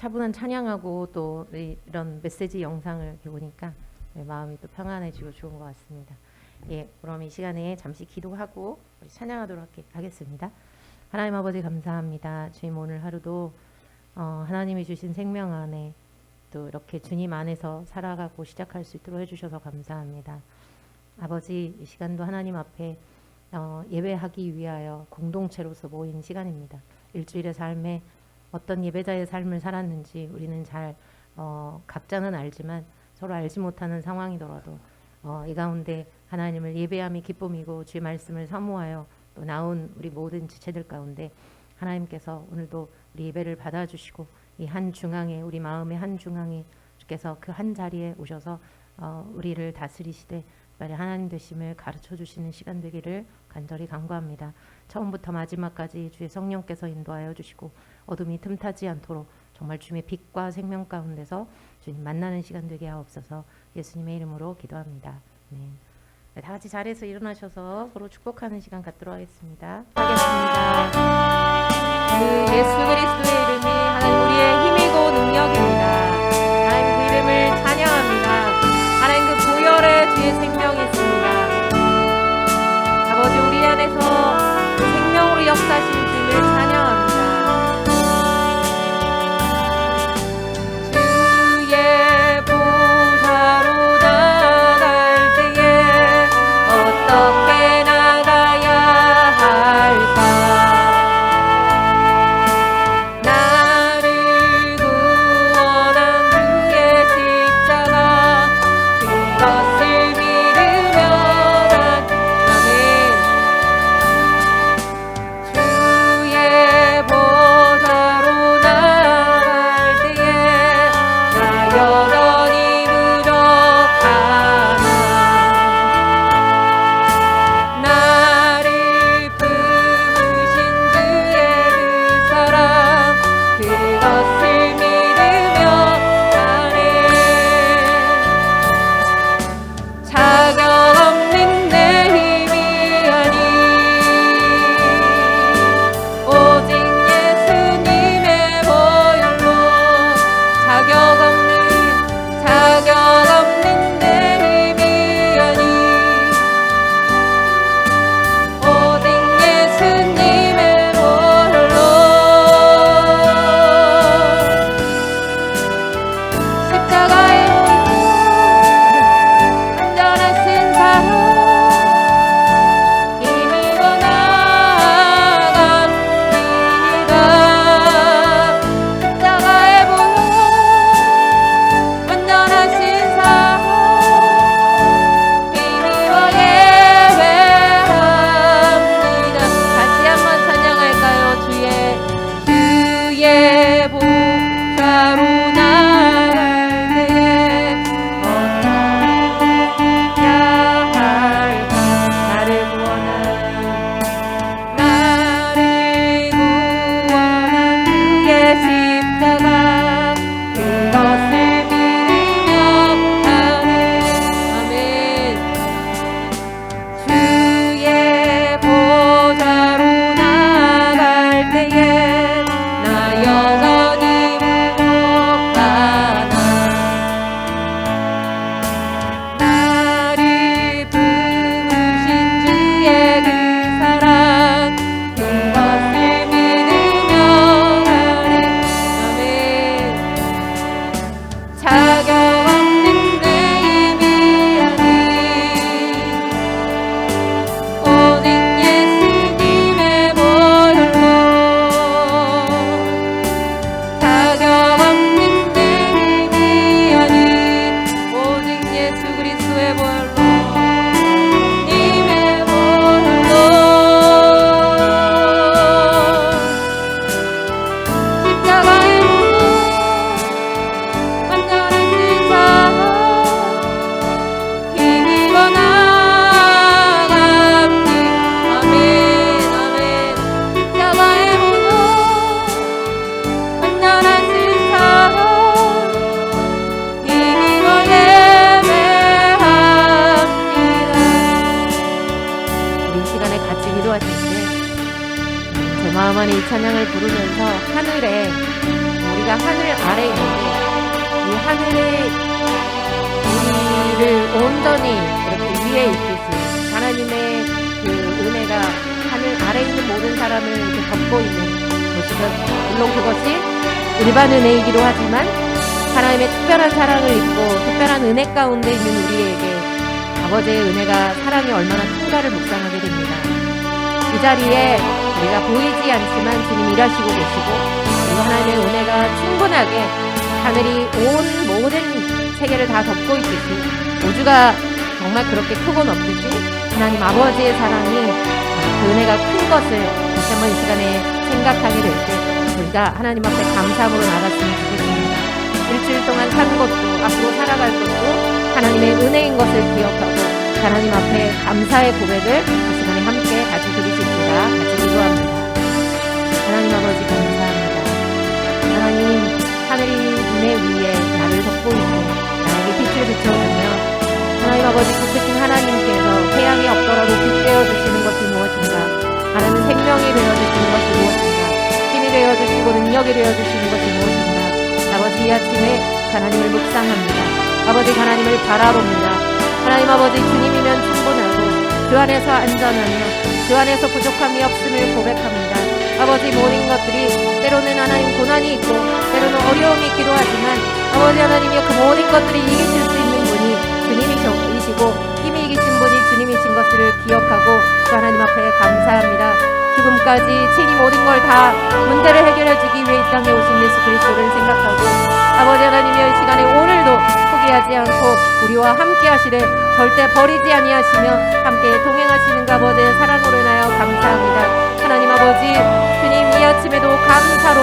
차분한 찬양하고 또 이런 메시지 영상을 이렇게 보니까 마음이 또 평안해지고 좋은 것 같습니다. 예, 그럼 이 시간에 잠시 기도하고 우리 찬양하도록 하겠습니다. 하나님 아버지 감사합니다. 주님 오늘 하루도 하나님이 주신 생명 안에 또 이렇게 주님 안에서 살아가고 시작할 수 있도록 해주셔서 감사합니다. 아버지 이 시간도 하나님 앞에 예배하기 위하여 공동체로서 모인 시간입니다. 일주일의 삶에 어떤 예배자의 삶을 살았는지 우리는 잘 각자는 알지만 서로 알지 못하는 상황이더라도 이 가운데 하나님을 예배함이 기쁨이고 주의 말씀을 사모하여 또 나온 우리 모든 지체들 가운데 하나님께서 오늘도 우리 예배를 받아주시고 이 한 중앙에 우리 마음의 한 중앙에 주께서 그 한 자리에 오셔서 우리를 다스리시되 빨리 하나님 되심을 가르쳐 주시는 시간 되기를 간절히 간구합니다. 처음부터 마지막까지 주의 성령께서 인도하여 주시고 어둠이 틈타지 않도록 정말 주님의 빛과 생명 가운데서 주님 만나는 시간 되게 하옵소서. 예수님의 이름으로 기도합니다. 네. 다 같이 자리에서 일어나셔서 서로 축복하는 시간 갖도록 하겠습니다. 그 예수 그리스도의 이름이 하나님 우리의 힘이고 능력입니다. 하나님 그 이름을 찬양합니다. 하나님 그 보혈에 주의 생명이 있습니다. 아버지 우리 안에서 그 생명으로 역사하시는 주님을 찬양합니다. 주의 보좌로 나갈 때에 어떻게 나가야 할까? 나를 구원한 주의 십자가 그것을 믿으며 아멘. 주의 보좌로 나갈 때에 나 여전히 부족하나 나를 품으신 주의 그 사랑 그것을 믿으며 가네. 자격 없는 내 힘이 아니 오직 예수님의 보혈로 자격 없는 내 힘이 아니 오직 예수님의 보혈로 십자가에 완전하신 사랑 힘이고 나갑니다. 십자가의 보혈 완전하신 사랑 힘이고 예배합니다. 다시 한번 찬양할까요? 주의 보좌로 나갈 때에 어떠해야 할까? 나를 구원한 주의 십자가 그것을 믿으며 가네. 아멘. 주의 보좌로 나갈 때에 나 여전히 부족하나 나를 품으신 주의 그 사랑 그것을 믿으며 가네. 아멘. 자격 없는 내 힘이 아니 오직 예수님의 보혈로 자격 없는 내 힘이 아니 오직 예수 그리스도의 보혈로 님의 보혈로 십자가의 보혈 완전하신 사랑 힘이고 나갑니다. 아멘 아멘. 십자가의 보혈 완전하신 사랑 힘이고 예배합니다. 우리 이 시간에 같이 기도하실 때 제 마음 안에 이 찬양을 부르면서 하늘에 우리가 우리가 하늘 아래에 있는데 이 하늘에 우리를 온전히 이렇게 위에 있듯이 하나님의 그 은혜가 하늘 아래에 있는 모든 사람을 이렇게 덮고 있는 것이죠. 물론 그것이 일반 은혜이기도 하지만 하나님의 특별한 사랑을 입고 특별한 은혜 가운데 있는 우리에게 아버지의 은혜가 사랑이 얼마나 큰가를 묵상하게 됩니다. 이 자리에 우리가 보이지 않지만 주님 일하시고 계시고 그리고 하나님의 은혜가 충분하게 하늘이 온 모든 세계를 다 덮고 있듯이 우주가 정말 그렇게 크고 넓듯이 하나님 아버지의 사랑이 그 은혜가 큰 것을 다시 한번 이 시간에 생각하게 될 때 우리가 하나님 앞에 감사함으로 나갔으면 좋겠습니다. 일주일 동안 사는 것도 앞으로 살아갈 것도 하나님의 은혜인 것을 기억하고 하나님 앞에 감사의 고백을 이 시간에 함께 같이 드리십시다. 같이 기도합니다. 하나님 아버지 감사합니다. 하나님 하늘이 내 위에 나를 덮고 있고 나에게 빛을 비춰주며 하나님 아버지 빛이신 하나님께서 태양이 없더라도 빛 되어주시는 것이 무엇인가 하나님 생명이 되어주시는 것이 무엇인가 힘이 되어주시고 능력이 되어주시는 것이 무엇인가 아버지 이 아침에 하나님을 묵상합니다. 아버지 하나님을 바라봅니다. 하나님 아버지 주님이면 충분하고 그 안에서 안전하며 그 안에서 부족함이 없음을 고백합니다. 아버지 모든 것들이 때로는 하나님 고난이 있고 때로는 어려움이 있기도 하지만 아버지 하나님이여 그 모든 것들이 이기실 수 있는 분이 주님이시고 힘이 이기신 분이 주님이신 것을 기억하고 그 하나님 앞에 감사합니다. 죽음까지 친히 모든 걸 다 문제를 해결해주기 위해 이 땅에 오신 예수 그리스도를 생각하고 아버지 하나님이여 이 시간에 오늘도 포기하지 않고 우리와 함께 하시되 절대 버리지 아니하시며 함께 동행하시는 그 아버지의 사랑으로 인하여 감사합니다. 하나님 아버지 주님 이 아침에도 감사로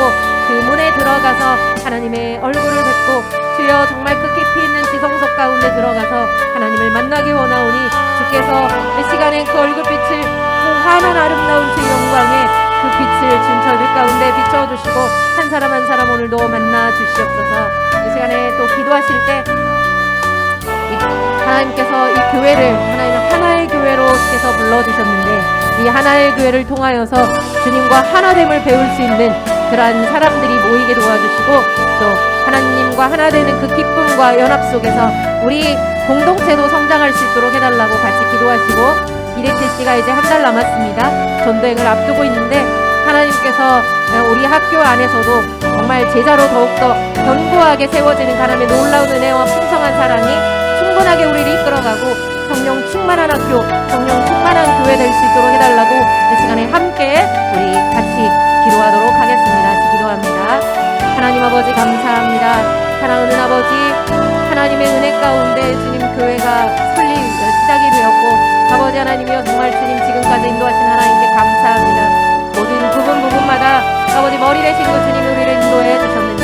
그 문에 들어가서 하나님의 얼굴을 뵙고 주여 정말 그 깊이 있는 지성소 가운데 들어가서 하나님을 만나기 원하오니 주께서 이 시간에 그 얼굴빛을 환한 아름다운 주의 영광에 그 빛을 진철들 가운데 비춰주시고 한 사람 한 사람 오늘도 만나 주시옵소서. 이 시간에 또 기도하실 때 하나님께서 이 교회를 하나의 교회로 주께서 불러주셨는데 이 하나의 교회를 통하여서 주님과 하나됨을 배울 수 있는 그러한 사람들이 모이게 도와주시고 또 하나님과 하나 되는 그 기쁨과 연합 속에서 우리 공동체도 성장할 수 있도록 해달라고 같이 기도하시고 이레트씨가 이제 한 달 남았습니다. 전도행을 앞두고 있는데 하나님께서 우리 학교 안에서도 정말 제자로 더욱더 견고하게 세워지는 하나님의 놀라운 은혜와 풍성한 사랑이 충분하게 우리를 이끌어가고 성령 충만한 학교, 성령 충만한 교회 될 수 있도록 해달라고 이 시간에 함께 우리 같이 기도하도록 하겠습니다. 같이 기도합니다. 하나님 아버지 감사합니다. 사랑하는 아버지 하나님의 은혜 가운데 주님 교회가 시작이 되었고 아버지 하나님이여 정말 주님 지금까지 인도하신 하나님께 감사합니다. 모든 부분마다 아버지 머리 되신 그 주님이 우리를 인도해 주셨는데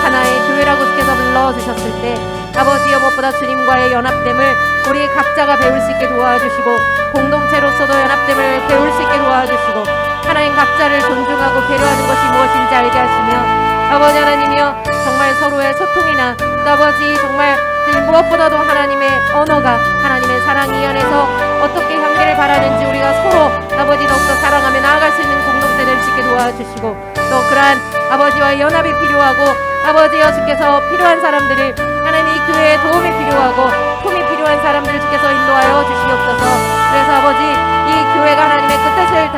하나의 교회라고 주께서 불러주셨을 때 아버지여 무엇보다 주님과의 연합됨을 우리 각자가 배울 수 있게 도와주시고 공동체로서도 연합됨을 배울 수 있게 도와주시고 하나님 각자를 존중하고 배려하는 것이 무엇인지 알게 하시며 아버지 하나님이여 정말 서로의 소통이나 아버지 정말 무엇보다도 하나님의 언어가 하나님의 사랑 이 안에서 어떻게 향기를 바라는지 우리가 서로 아버지 더욱더 사랑하며 나아갈 수 있는 공동체 될 수 있게 도와주시고 또 그러한 아버지와의 연합이 필요하고 아버지여 주께서 필요한 사람들을 하나님 이 교회에 도움이 필요하고 품이 필요한 사람들을 주께서 인도하여 주시옵소서. 그래서 아버지 이 교회가 하나님의 그 뜻을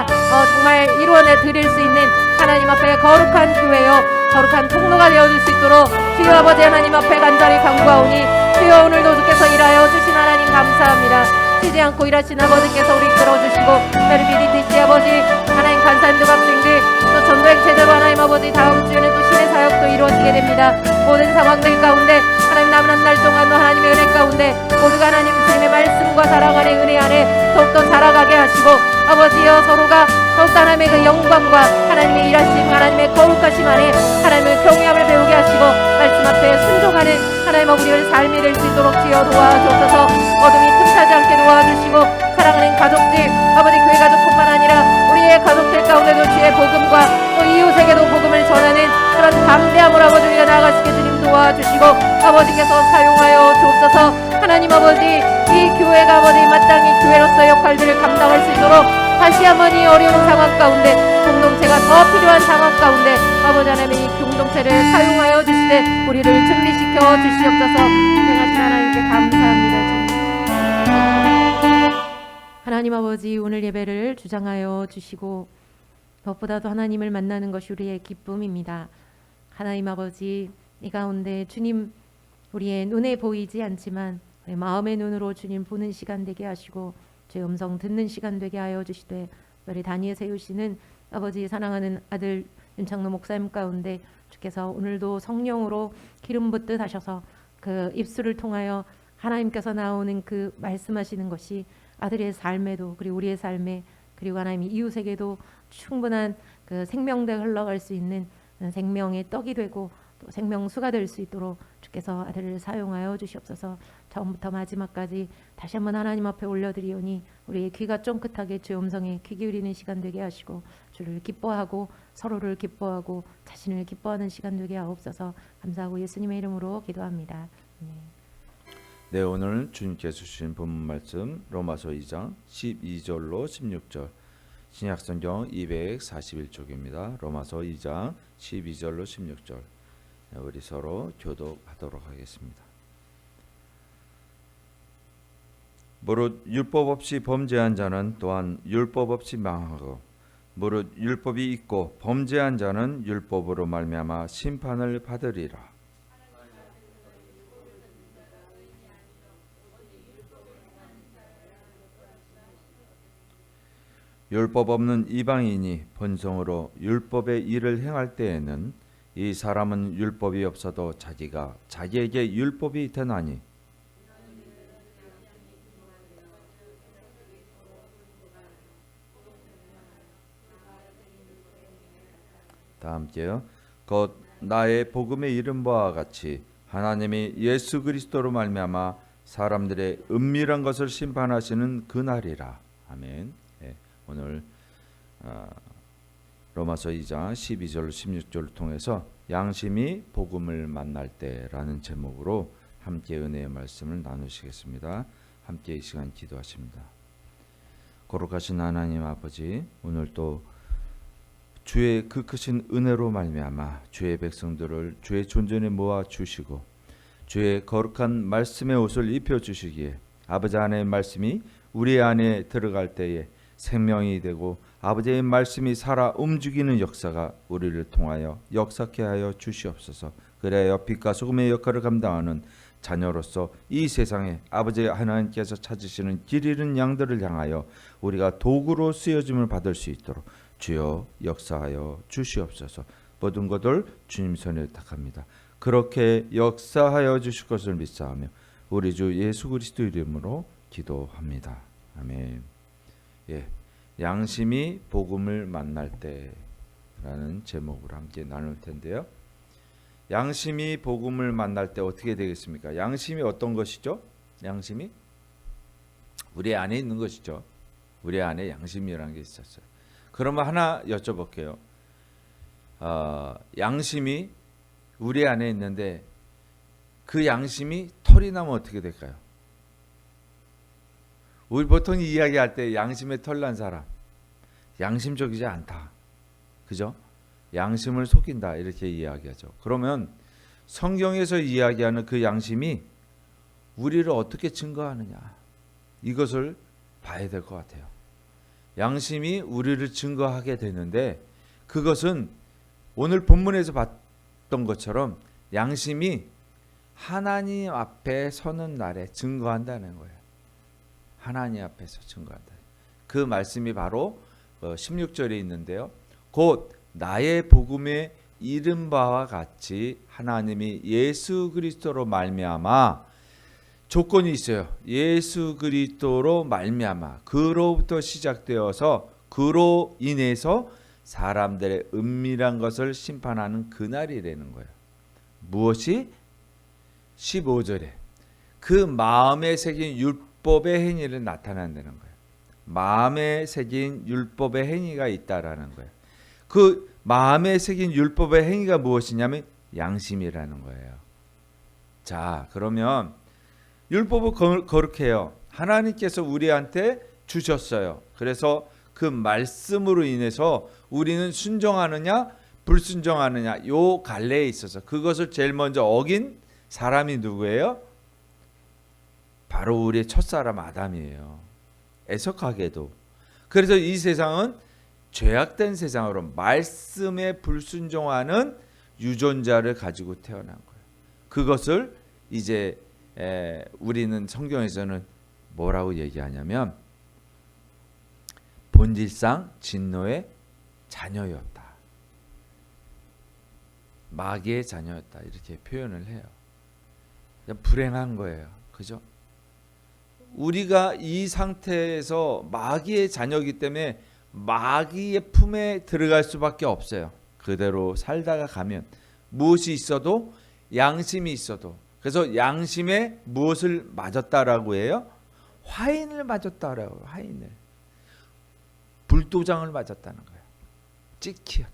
정말 이루어내 드릴 수 있는 하나님 앞에 거룩한 교회요 거룩한 통로가 되어줄 수 있도록 주여 아버지 하나님 앞에 간절히 간구하오니 주여 오늘도 주께서 일하여 주신 하나님 감사합니다. 쉬지 않고 일하신 아버지께서 우리 이끌어주시고 베르비디티시 아버지 하나님 간사님들 학생들 또 전도행 제대로 하나님 아버지 다음 주에는 또 신의 사역도 이루어지게 됩니다. 모든 상황들 가운데 하나님 남은 한 달 동안도 하나님의 은혜 가운데 모두가 하나님 주님의 말씀과 사랑 안에 은혜 안에 더욱더 자라가게 하시고 아버지여 서로가 더욱더 하나님의 그 영광과 하나님의 일하심 하나님의 거룩하심 안에 하나님의 경외함을 배우게 하시고 말씀 앞에 순종하는 하나님 아버지의 삶이 될 수 있도록 주여 도와주옵소서. 어둠이 틈타지 않게 도와주시고 사랑하는 가족들 아버지 교회 가족뿐만 아니라 우리의 가족들 가운데도 주의 복음과 또 이웃에게도 복음을 전하는 그런 담대함으로 아버지 우리가 나아갈 수 있게 주님 도와주시고 아버지께서 사용하여 주옵소서. 하나님 아버지 이 교회가 아버지 마땅히 교회로서의 역할들을 감당할 수 있도록 다시 한번 이 어려운 상황 가운데 공동체가 우리가 더 필요한 상황 가운데 아버지 하나님 이 공동체를 사용하여 주시되 우리를 승리시켜 주시옵소서. 행하신 하나님께 감사합니다. 주님. 하나님 아버지, 오늘 예배를 주장하여 주시고 무엇보다도 하나님을 만나는 것이 우리의 기쁨입니다. 하나님 아버지, 이 가운데 주님 우리의 눈에 보이지 않지만 우리 마음의 눈으로 주님 보는 시간 되게 하시고 주의 음성 듣는 시간 되게 하여 주시되 우리 단위에 세우시는 아버지 사랑하는 아들 윤창로 목사님 가운데 주께서 오늘도 성령으로 기름 붓듯 하셔서 그 입술을 통하여 하나님께서 나오는 그 말씀하시는 것이 아들의 삶에도 그리고 우리의 삶에 그리고 하나님 이웃에게도 충분한 그 생명대 흘러갈 수 있는 생명의 떡이 되고 또 생명수가 될 수 있도록 주께서 아들을 사용하여 주시옵소서. 처음부터 마지막까지 다시 한번 하나님 앞에 올려드리오니 우리의 귀가 쫑긋하게 주의 음성에 귀 기울이는 시간 되게 하시고 주를 기뻐하고 서로를 기뻐하고 자신을 기뻐하는 시간 되게 하옵소서. 감사하고 예수님의 이름으로 기도합니다. 네, 오늘 주님께서 주신 본문 말씀 로마서 2장 12절로 16절 신약성경 241쪽입니다. 로마서 2장 12절로 16절 우리 서로 교독하도록 하겠습니다. 무릇 율법 없이 범죄한 자는 또한 율법 없이 망하고 무릇 율법이 있고 범죄한 자는 율법으로 말미암아 심판을 받으리라. 율법 없는 이방인이 본성으로 율법의 일을 행할 때에는 이 사람은 율법이 없어도 자기에게 율법이 되나니 다 함께요. 곧 나의 복음의 이른 바와 같이 하나님이 예수 그리스도로 말미암아 사람들의 은밀한 것을 심판하시는 그날이라. 아멘. 네, 오늘 로마서 2장 12절 16절을 통해서 양심이 복음을 만날 때라는 제목으로 함께 은혜의 말씀을 나누시겠습니다. 함께 이 시간 기도하십니다. 거룩하신 하나님 아버지, 오늘 또 주의 그 크신 은혜로 말미암아 주의 백성들을 주의 존전에 모아 주시고 주의 거룩한 말씀의 옷을 입혀 주시기에 아버지 하나님의 말씀이 우리 안에 들어갈 때에 생명이 되고 아버지의 말씀이 살아 움직이는 역사가 우리를 통하여 역사케 하여 주시옵소서. 그래야 빛과 소금의 역할을 감당하는 자녀로서 이 세상에 아버지 하나님께서 찾으시는 길 잃은 양들을 향하여 우리가 도구로 쓰여짐을 받을 수 있도록 주여 역사하여 주시옵소서. 모든 것을 주님 손에 탁합니다. 그렇게 역사하여 주실 것을 믿사하며 우리 주 예수 그리스도 이름으로 기도합니다. 아멘. 예, 양심이 복음을 만날 때라는 제목으로 함께 나눌 텐데요. 양심이 복음을 만날 때 어떻게 되겠습니까? 양심이 어떤 것이죠? 양심이 우리 안에 있는 것이죠. 우리 안에 양심이라는 게 있었어요. 그러면 하나 여쭤볼게요. 양심이 우리 안에 있는데 그 양심이 털이 나면 어떻게 될까요? 우리 보통 이야기할 때 양심에 털 난 사람 양심적이지 않다. 그죠? 양심을 속인다 이렇게 이야기하죠. 그러면 성경에서 이야기하는 그 양심이 우리를 어떻게 증거하느냐 이것을 봐야 될 것 같아요. 양심이 우리를 증거하게 되는데 그것은 오늘 본문에서 봤던 것처럼 양심이 하나님 앞에 서는 날에 증거한다는 거예요. 하나님 앞에서 증거한다. 그 말씀이 바로 16절에 있는데요. 곧 나의 복음에 이른 바와 같이 하나님이 예수 그리스도로 말미암아 조건이 있어요. 예수 그리스도로 말미암아 그로부터 시작되어서 그로 인해서 사람들의 은밀한 것을 심판하는 그날이라는 거예요. 무엇이? 15절에 그 마음에 새긴 율법의 행위를 나타낸다는 거예요. 마음에 새긴 율법의 행위가 있다라는 거예요. 그 마음에 새긴 율법의 행위가 무엇이냐면 양심이라는 거예요. 자, 그러면 율법을 거룩해요. 하나님께서 우리한테 주셨어요. 그래서 그 말씀으로 인해서 우리는 순종하느냐 불순종하느냐 요 갈래에 있어서 그것을 제일 먼저 어긴 사람이 누구예요? 바로 우리의 첫사람 아담이에요. 애석하게도. 그래서 이 세상은 죄악된 세상으로 말씀에 불순종하는 유전자를 가지고 태어난 거예요. 그것을 이제 우리는 성경에서는 뭐라고 얘기하냐면 본질상 진노의 자녀였다. 마귀의 자녀였다. 이렇게 표현을 해요. 불행한 거예요. 그죠? 우리가 이 상태에서 마귀의 자녀이기 때문에 마귀의 품에 들어갈 수밖에 없어요. 그대로 살다가 가면 무엇이 있어도 양심이 있어도. 그래서 양심에 무엇을 맞았다라고 해요? 화인을 맞았다라고. 화인을. 불도장을 맞았다는 거예요. 찍히었다.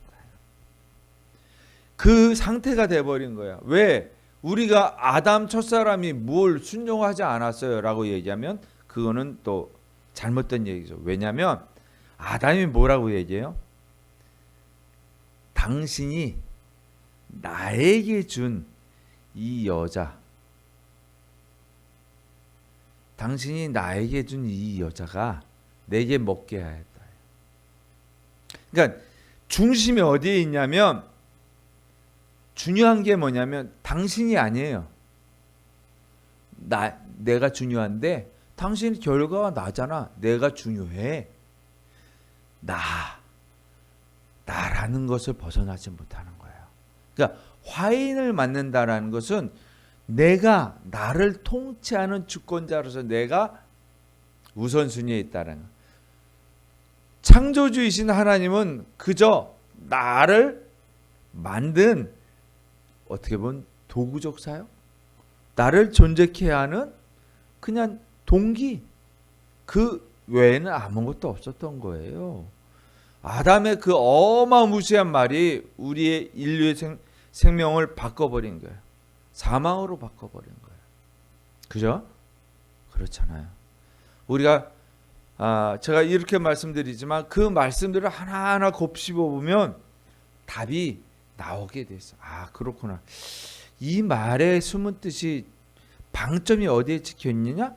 그 상태가 돼버린 거야. 왜? 우리가 아담 첫사람이 뭘 순종하지 않았어요 라고 얘기하면 그거는 또 잘못된 얘기죠. 왜냐하면 아담이 뭐라고 얘기해요? 당신이 나에게 준 이 여자, 당신이 나에게 준 이 여자가 내게 먹게 하였다. 그러니까 중심이 어디에 있냐면 중요한 게 뭐냐면 당신이 아니에요. 내가 중요한데 당신 결과가 나잖아. 내가 중요해. 나라는 것을 벗어나지 못하는 거예요. 그러니까 화인을 맞는다라는 것은 내가 나를 통치하는 주권자로서 내가 우선순위에 있다는 거예요. 창조주이신 하나님은 그저 나를 만든 어떻게 보면 도구적 사역? 나를 존재케 하는 그냥 동기. 그 외에는 아무것도 없었던 거예요. 아담의 그 어마무시한 말이 우리의 인류의 생명을 바꿔버린 거예요. 사망으로 바꿔버린 거예요. 그죠? 그렇잖아요. 우리가 제가 이렇게 말씀드리지만 그 말씀들을 하나하나 곱씹어 보면 답이 나오게 됐어. 그렇구나. 이 말의 숨은 뜻이 방점이 어디에 찍혀 있느냐?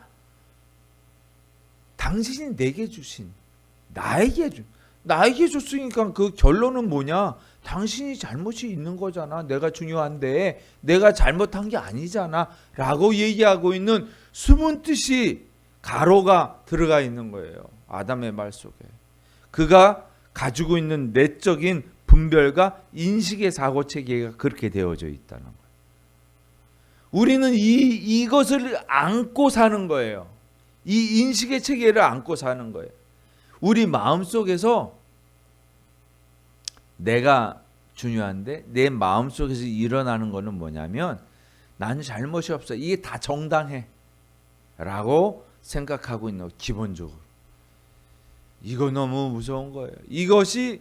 당신이 내게 주신, 나에게 줬으니까 그 결론은 뭐냐? 당신이 잘못이 있는 거잖아. 내가 중요한데 내가 잘못한 게 아니잖아 라고 얘기하고 있는 숨은 뜻이 가로가 들어가 있는 거예요. 아담의 말 속에. 그가 가지고 있는 내적인 분별과 인식의 사고체계가 그렇게 되어져 있다는 거예요. 우리는 이것을 안고 사는 거예요. 이 인식의 체계를 안고 사는 거예요. 우리 마음속에서 내가 중요한데 내 마음속에서 일어나는 거는 뭐냐면 나는 잘못이 없어. 이게 다 정당해 라고 생각하고 있는 거예요. 기본적으로. 이거 너무 무서운 거예요. 이것이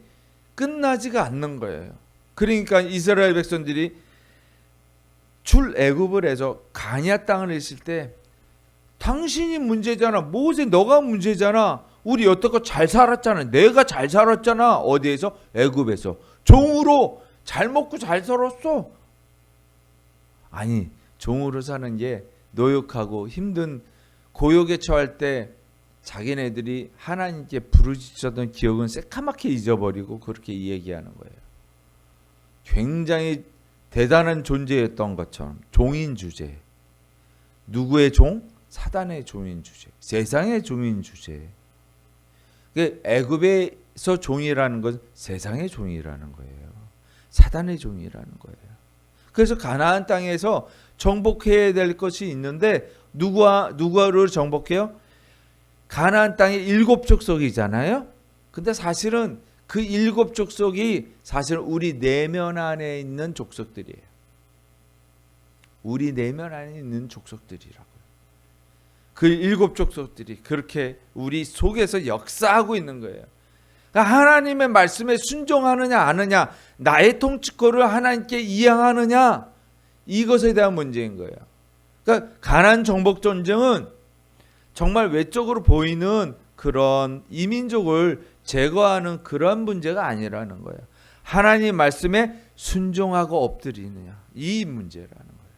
끝나지가 않는 거예요. 그러니까 이스라엘 백성들이 출애굽을 해서 가나안 땅을 있을 때 당신이 문제잖아. 모세 너가 문제잖아. 우리 여태껏 잘 살았잖아. 내가 잘 살았잖아. 어디에서? 애굽에서. 종으로 잘 먹고 잘 살았어. 아니, 종으로 사는 게 노역하고 힘든 고역에 처할 때 자기네들이 하나님께 부르짖었던 기억은 새까맣게 잊어버리고 그렇게 얘기하는 거예요. 굉장히 대단한 존재였던 것처럼 종인 주제. 누구의 종? 사단의 종인 주제. 세상의 종인 주제. 애굽에서 종이라는 것은 세상의 종이라는 거예요. 사단의 종이라는 거예요. 그래서 가나안 땅에서 정복해야 될 것이 있는데 누구를 정복해요? 가나안 땅의 7 족속이잖아요. 근데 사실은 그 7 족속이 사실 우리 내면 안에 있는 족속들이에요. 우리 내면 안에 있는 족속들이라고요. 그 7 족속들이 그렇게 우리 속에서 역사하고 있는 거예요. 그러니까 하나님의 말씀에 순종하느냐 안 하느냐, 나의 통치권을 하나님께 이양하느냐, 이것에 대한 문제인 거예요. 그러니까 가나안 정복 전쟁은 정말 외적으로 보이는 그런 이민족을 제거하는 그런 문제가 아니라는 거예요. 하나님 말씀에 순종하고 엎드리느냐, 이 문제라는 거예요.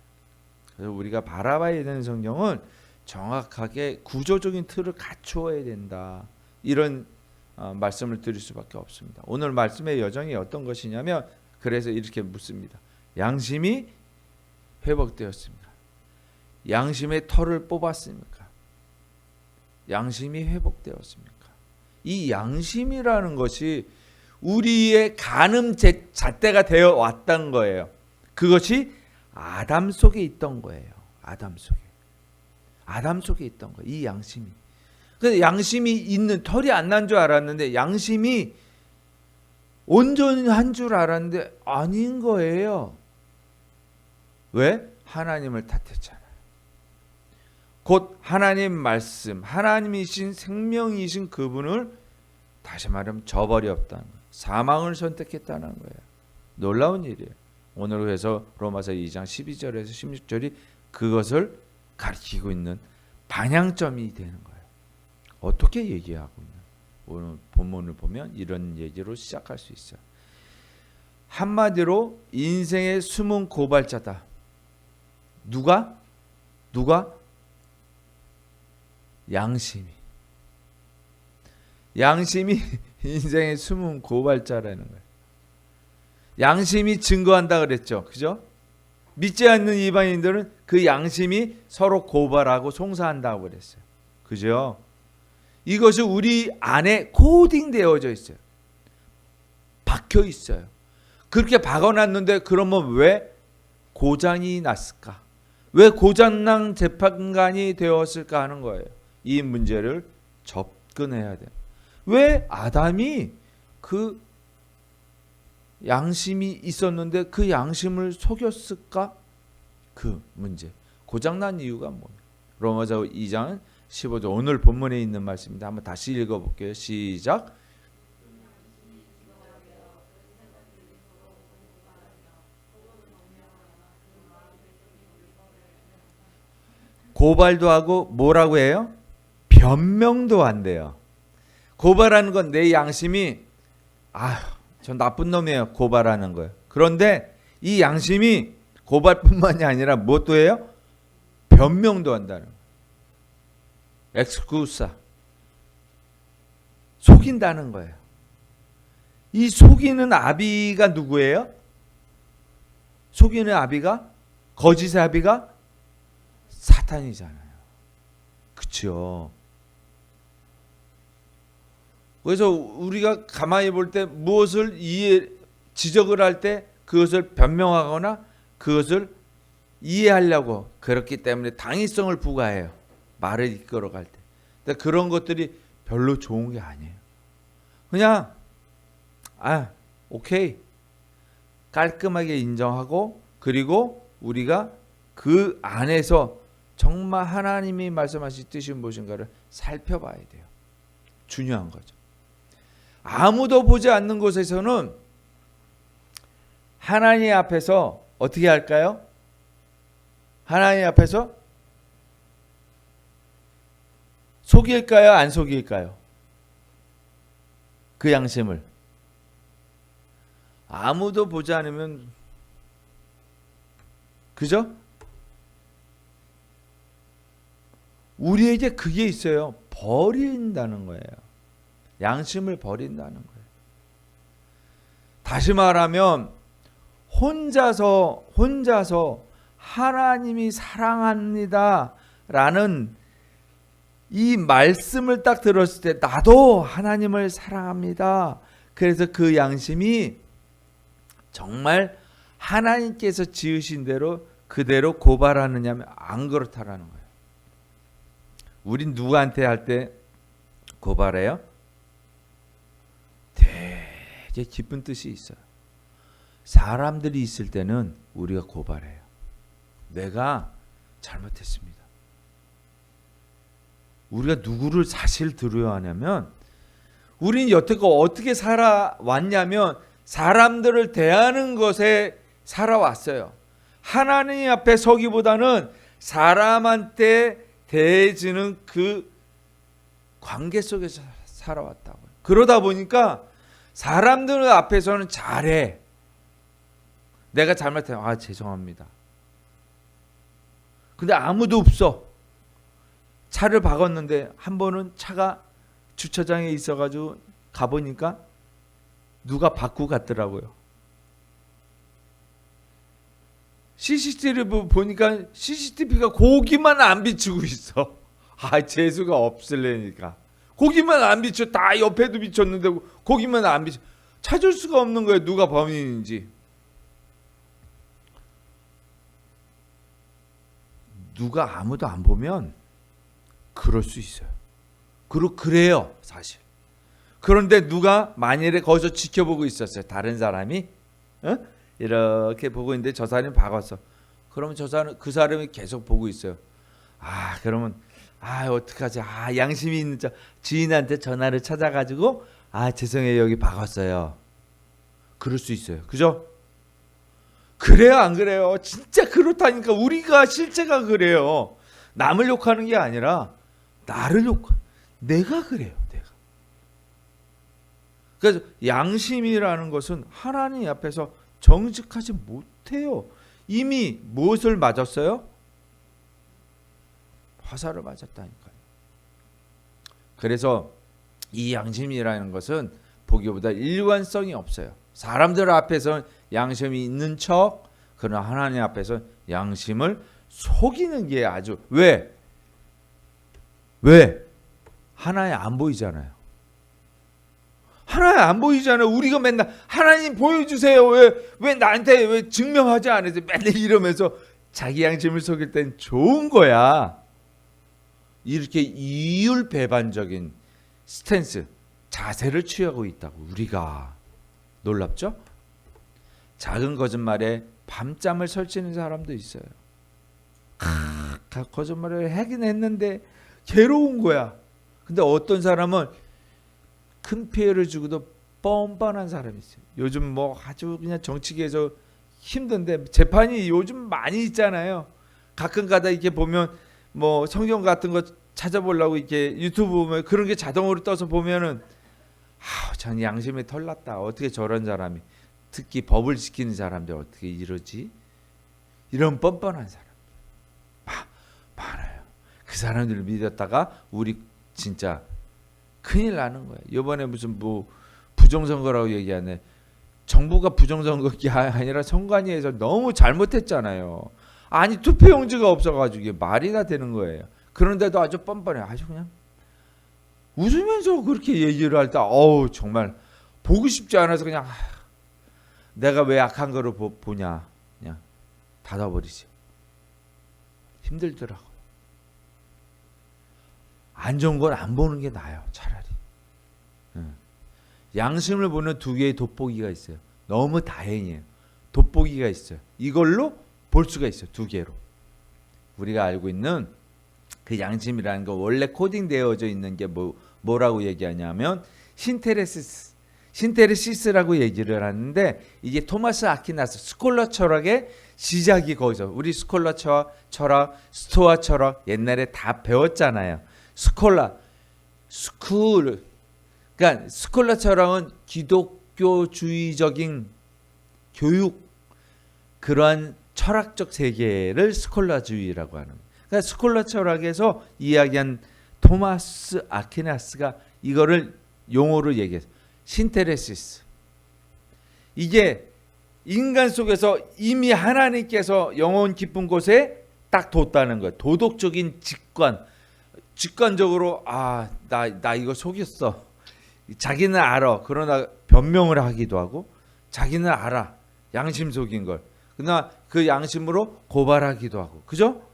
그래서 우리가 바라봐야 되는 성경은 정확하게 구조적인 틀을 갖추어야 된다, 이런 말씀을 드릴 수밖에 없습니다. 오늘 말씀의 여정이 어떤 것이냐면, 그래서 이렇게 묻습니다. 양심이 회복되었습니까? 양심의 털을 뽑았습니까? 양심이 회복되었습니까? 이 양심이라는 것이 우리의 간음 잣대가 되어 왔던 거예요. 그것이 아담 속에 있던 거예요. 아담 속에 있던 거예요. 이 양심이. 그래서 양심이 있는, 털이 안 난 줄 알았는데 양심이 온전한 줄 알았는데 아닌 거예요. 왜? 하나님을 탓했잖아요. 곧 하나님 말씀, 하나님이신 생명이신 그분을 다시 말하면 저버렸다는 거예요. 사망을 선택했다는 거예요. 놀라운 일이에요. 오늘 그래서 로마서 2장 12절에서 16절이 그것을 가리키고 있는 방향점이 되는 거예요. 어떻게 얘기하고 있나? 오늘 본문을 보면 이런 얘기로 시작할 수 있어요. 한마디로 인생의 숨은 고발자다. 누가? 양심이 인생의 숨은 고발자라는 거예요. 양심이 증거한다 그랬죠. 그죠? 믿지 않는 이방인들은 그 양심이 서로 고발하고 송사한다고 그랬어요. 그죠? 이것이 우리 안에 코딩되어져 있어요. 박혀 있어요. 그렇게 박아놨는데 그러면 왜 고장이 났을까? 왜 고장난 재판관이 되었을까 하는 거예요. 이 문제를 접근해야 돼요. 왜 아담이 그 양심이 있었는데 그 양심을 속였을까? 그 문제. 고장난 이유가 뭐예요? 로마서 2장 15절, 오늘 본문에 있는 말씀입니다. 한번 다시 읽어볼게요. 시작. 고발도 하고 뭐라고 해요? 변명도 한대요. 고발하는 건 내 양심이 저 나쁜 놈이에요. 고발하는 거예요. 그런데 이 양심이 고발뿐만이 아니라 무엇도 해요? 변명도 한다는 거예요. 엑스쿠사, 속인다는 거예요. 이 속이는 아비가 누구예요? 속이는 아비가, 거짓의 아비가 사탄이잖아요. 그렇죠? 그래서 우리가 가만히 볼 때 무엇을 지적을 할 때 그것을 변명하거나 그것을 이해하려고, 그렇기 때문에 당위성을 부과해요. 말을 이끌어갈 때. 근데 그런 것들이 별로 좋은 게 아니에요. 그냥 오케이, 깔끔하게 인정하고, 그리고 우리가 그 안에서 정말 하나님이 말씀하신 뜻이 무엇인가를 살펴봐야 돼요. 중요한 거죠. 아무도 보지 않는 곳에서는 하나님 앞에서 어떻게 할까요? 하나님 앞에서 속일까요? 안 속일까요? 그 양심을. 아무도 보지 않으면, 그죠? 우리에게 그게 있어요. 버린다는 거예요. 양심을 버린다는 거예요. 다시 말하면 혼자서 하나님이 사랑합니다 라는 이 말씀을 딱 들었을 때 나도 하나님을 사랑합니다. 그래서 그 양심이 정말 하나님께서 지으신 대로 그대로 고발하느냐면 안 그렇다라는 거예요. 우린 누구한테 할 때 고발해요? 되게 깊은 뜻이 있어요. 사람들이 있을 때는 우리가 고발해요. 내가 잘못했습니다. 우리가 누구를 사실 들어야 하냐면, 우린 여태껏 어떻게 살아왔냐면 사람들을 대하는 것에 살아왔어요. 하나님 앞에 서기보다는 사람한테 대해지는 그 관계 속에서 살아왔다고요. 그러다 보니까 사람들 앞에서는 잘해. 내가 잘못했면 아 죄송합니다. 근데 아무도 없어. 차를 박았는데 한 번은 차가 주차장에 있어가지고 가보니까 누가 받고 갔더라고요. CCTV 보니까 CCTV가 고기만 안 비추고 있어. 아 재수가 없을래니까. 고기만 안 비춰. 다 옆에도 비쳤는데 고기만 안 비춰. 찾을 수가 없는 거예요. 누가 범인인지. 누가 아무도 안 보면 그럴 수 있어요. 그래요 사실. 그런데 누가 만일에 거기서 지켜보고 있었어요. 다른 사람이 이렇게 보고 있는데 저 사람이 박았어. 그러면 그 사람이 계속 보고 있어요. 아 그러면 어떡하지? 양심이 있는 지인한테 전화를 찾아가지고 죄송해요 여기 박았어요. 그럴 수 있어요. 그죠? 그래요 안 그래요? 진짜 그렇다니까. 우리가 실제가 그래요. 남을 욕하는 게 아니라 나를 내가 그래요. 내가. 그래서 양심이라는 것은 하나님 앞에서 정직하지 못해요. 이미 무엇을 맞았어요? 화살을 맞았다니까요. 그래서 이 양심이라는 것은 보기보다 일관성이 없어요. 사람들 앞에서는 양심이 있는 척, 그러나 하나님 앞에서 양심을 속이는 게 아주 왜? 하나님 안 보이잖아요. 하나님 안 보이잖아요. 우리가 맨날 하나님 보여주세요. 왜 나한테 왜 증명하지 않으세요? 맨날 이러면서 자기 양심을 속일 땐 좋은 거야. 이렇게 이율배반적인 스탠스, 자세를 취하고 있다고. 우리가 놀랍죠? 작은 거짓말에 밤잠을 설치는 사람도 있어요. 거짓말을 하긴 했는데 괴로운 거야. 근데 어떤 사람은 큰 피해를 주고도 뻔뻔한 사람이 있어요. 요즘 뭐 아주 그냥 정치계에서 힘든데 재판이 요즘 많이 있잖아요. 가끔 가다 이렇게 보면 뭐 성경 같은 거 찾아보려고 이렇게 유튜브 보면 그런 게 자동으로 떠서 보면은 전 양심에 털났다. 어떻게 저런 사람이, 특히 법을 지키는 사람들 어떻게 이러지? 이런 뻔뻔한 사람 많아요. 그 사람들을 믿었다가 우리 진짜 큰일 나는 거예요. 이번에 무슨 뭐 부정선거라고 얘기하네. 정부가 부정선거가 아니라 선관위에서 너무 잘못했잖아요. 아니 투표용지가 없어가지고 이게 말이 다 되는 거예요. 그런데도 아주 뻔뻔해. 아주 그냥 웃으면서 그렇게 얘기를 할 때 정말 보고 싶지 않아서 그냥 내가 왜 악한 거를 보냐 그냥 닫아버리지. 힘들더라고요. 안 좋은 건 안 보는 게 나아요. 차라리. 양심을 보는 두 개의 돋보기가 있어요. 너무 다행이에요. 돋보기가 있어요. 이걸로 볼 수가 있어요. 두 개로. 우리가 알고 있는 그 양심이라는 거 원래 코딩되어져 있는 게 뭐라고 얘기하냐면 신테레시스라고 얘기를 하는데, 이게 토마스 아퀴나스 스콜라 철학의 시작이 거기서. 우리 스콜라 철학, 스토아 철학 옛날에 다 배웠잖아요. 그러니까 스콜라 철학은 기독교주의적인 교육, 그러한 철학적 세계를 스콜라주의라고 하는. 그러니까 스콜라 철학에서 이야기한 토마스 아퀴나스가 이거를 용어로 얘기해서 신테레시스. 이게 인간 속에서 이미 하나님께서 영혼 깊은 곳에 딱 뒀다는 거예요. 도덕적인 직관적으로 나 이거 속였어. 자기는 알아. 그러나 변명을 하기도 하고, 자기는 알아. 양심 속인 걸. 그러나 그 양심으로 고발하기도 하고. 그죠?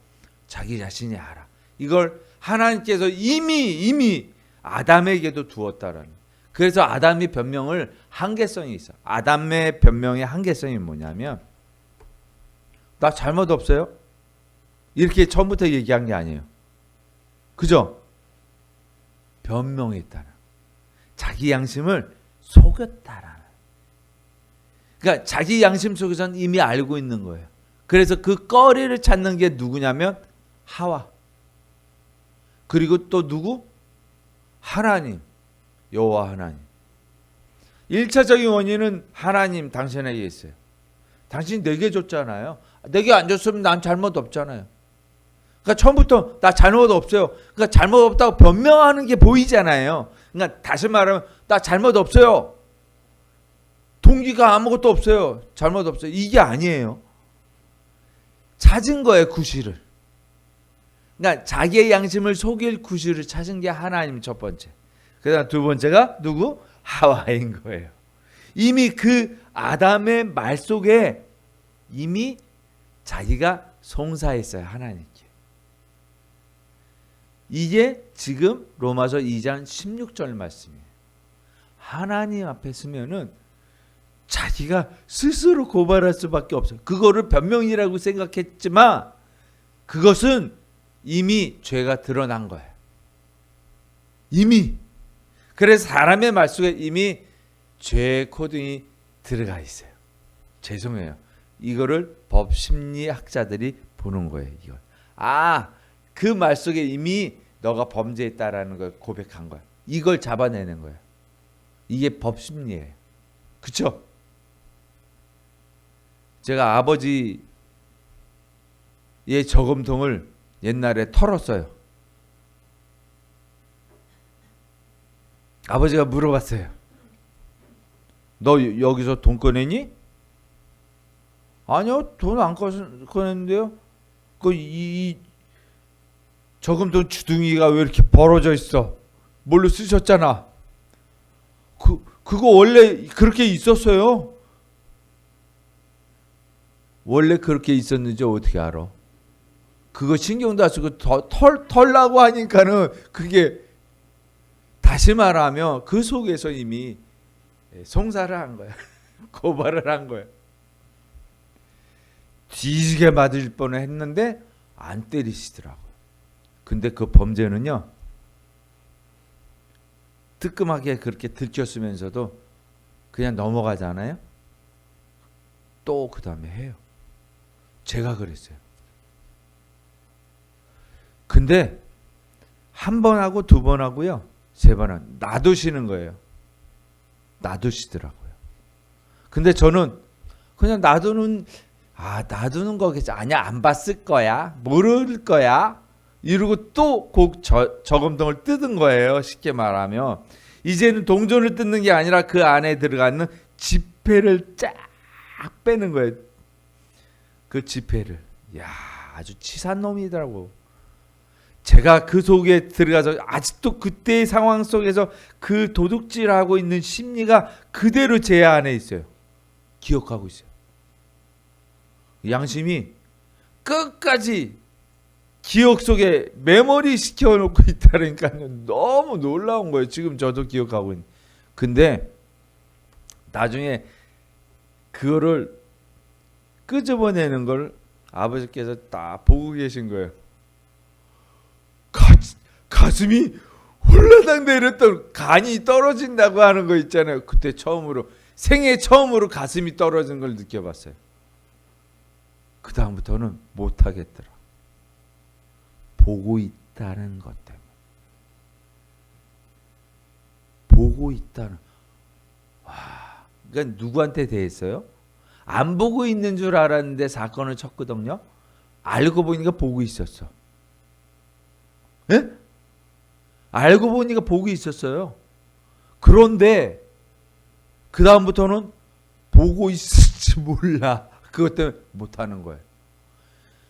자기 자신이 알아. 이걸 하나님께서 이미 아담에게도 두었다라는. 그래서 아담이 변명을 한계성이 있어. 아담의 변명의 한계성이 뭐냐면, 나 잘못 없어요? 이렇게 처음부터 얘기한 게 아니에요. 그죠? 변명했다는. 자기 양심을 속였다라는. 그러니까 자기 양심 속에서는 이미 알고 있는 거예요. 그래서 그 거리를 찾는 게 누구냐면 하와. 그리고 또 누구? 하나님. 여호와 하나님. 1차적인 원인은 하나님 당신에게 있어요. 당신이 내게 줬잖아요. 내게 안 줬으면 난 잘못 없잖아요. 그러니까 처음부터 나 잘못 없어요. 그러니까 잘못 없다고 변명하는 게 보이잖아요. 그러니까 다시 말하면 나 잘못 없어요. 동기가 아무것도 없어요. 잘못 없어요. 이게 아니에요. 찾은 거예요, 구실을. 그러니까 자기의 양심을 속일 구실을 찾은 게 하나님 첫 번째. 그다음 두 번째가 누구? 하와인 거예요. 이미 그 아담의 말 속에 이미 자기가 송사했어요, 하나님께. 이게 지금 로마서 2장 16절 말씀이에요. 하나님 앞에 서면은 자기가 스스로 고발할 수밖에 없어요. 그거를 변명이라고 생각했지만 그것은 이미 죄가 드러난 거예요. 이미. 그래서 사람의 말 속에 이미 죄의 코딩이 들어가 있어요. 죄송해요. 이거를 법심리학자들이 보는 거예요. 이걸. 그 말 속에 이미 너가 범죄했다라는 걸 고백한 거야. 이걸 잡아내는 거예요. 이게 법심리예요. 그렇죠? 제가 아버지의 저금통을 옛날에 털었어요. 아버지가 물어봤어요. 너 여기서 돈 꺼내니? 아니요, 돈 안 꺼냈는데요. 이 저금통 주둥이가 왜 이렇게 벌어져 있어? 뭘로 쓰셨잖아. 그거 원래 그렇게 있었어요. 원래 그렇게 있었는지 어떻게 알아? 그거 신경도 안 쓰고 털라고 하니까는 그게 다시 말하면 그 속에서 이미 송사를 한 거야. 고발을 한 거야. 뒤지게 맞을 뻔했는데 안 때리시더라고요. 근데 그 범죄는요, 뜨끔하게 그렇게 들켰으면서도 그냥 넘어가잖아요. 또 그 다음에 해요. 제가 그랬어요. 근데 한 번 하고 두 번 하고요, 세 번은 놔두시는 거예요. 놔두시더라고요. 근데 저는 그냥 놔두는 거겠지. 아니야, 안 봤을 거야. 모를 거야. 이러고 또 저금통을 뜯은 거예요. 쉽게 말하면. 이제는 동전을 뜯는 게 아니라 그 안에 들어가는 지폐를 쫙 빼는 거예요. 그 지폐를. 야, 아주 치사한 놈이더라고. 제가 그 속에 들어가서 아직도 그때의 상황 속에서 그 도둑질하고 있는 심리가 그대로 제 안에 있어요. 기억하고 있어요. 양심이 끝까지 기억 속에 메모리 시켜놓고 있다니까요. 너무 놀라운 거예요. 지금 저도 기억하고 있는. 근데 나중에 그거를 끄집어내는 걸 아버지께서 딱 보고 계신 거예요. 가슴이 홀라당 내렸던 간이 떨어진다고 하는 거 있잖아요. 그때 처음으로, 생애 처음으로 가슴이 떨어진 걸 느껴봤어요. 그 다음부터는 못하겠더라. 보고 있다는 것 때문에. 보고 있다는. 그러니까 누구한테 대했어요? 안 보고 있는 줄 알았는데 사건을 쳤거든요. 알고 보니까 보고 있었어. 예? 알고 보니까 보고 있었어요. 그런데 그 다음부터는 보고 있을지 몰라. 그것 때문에 못하는 거예요.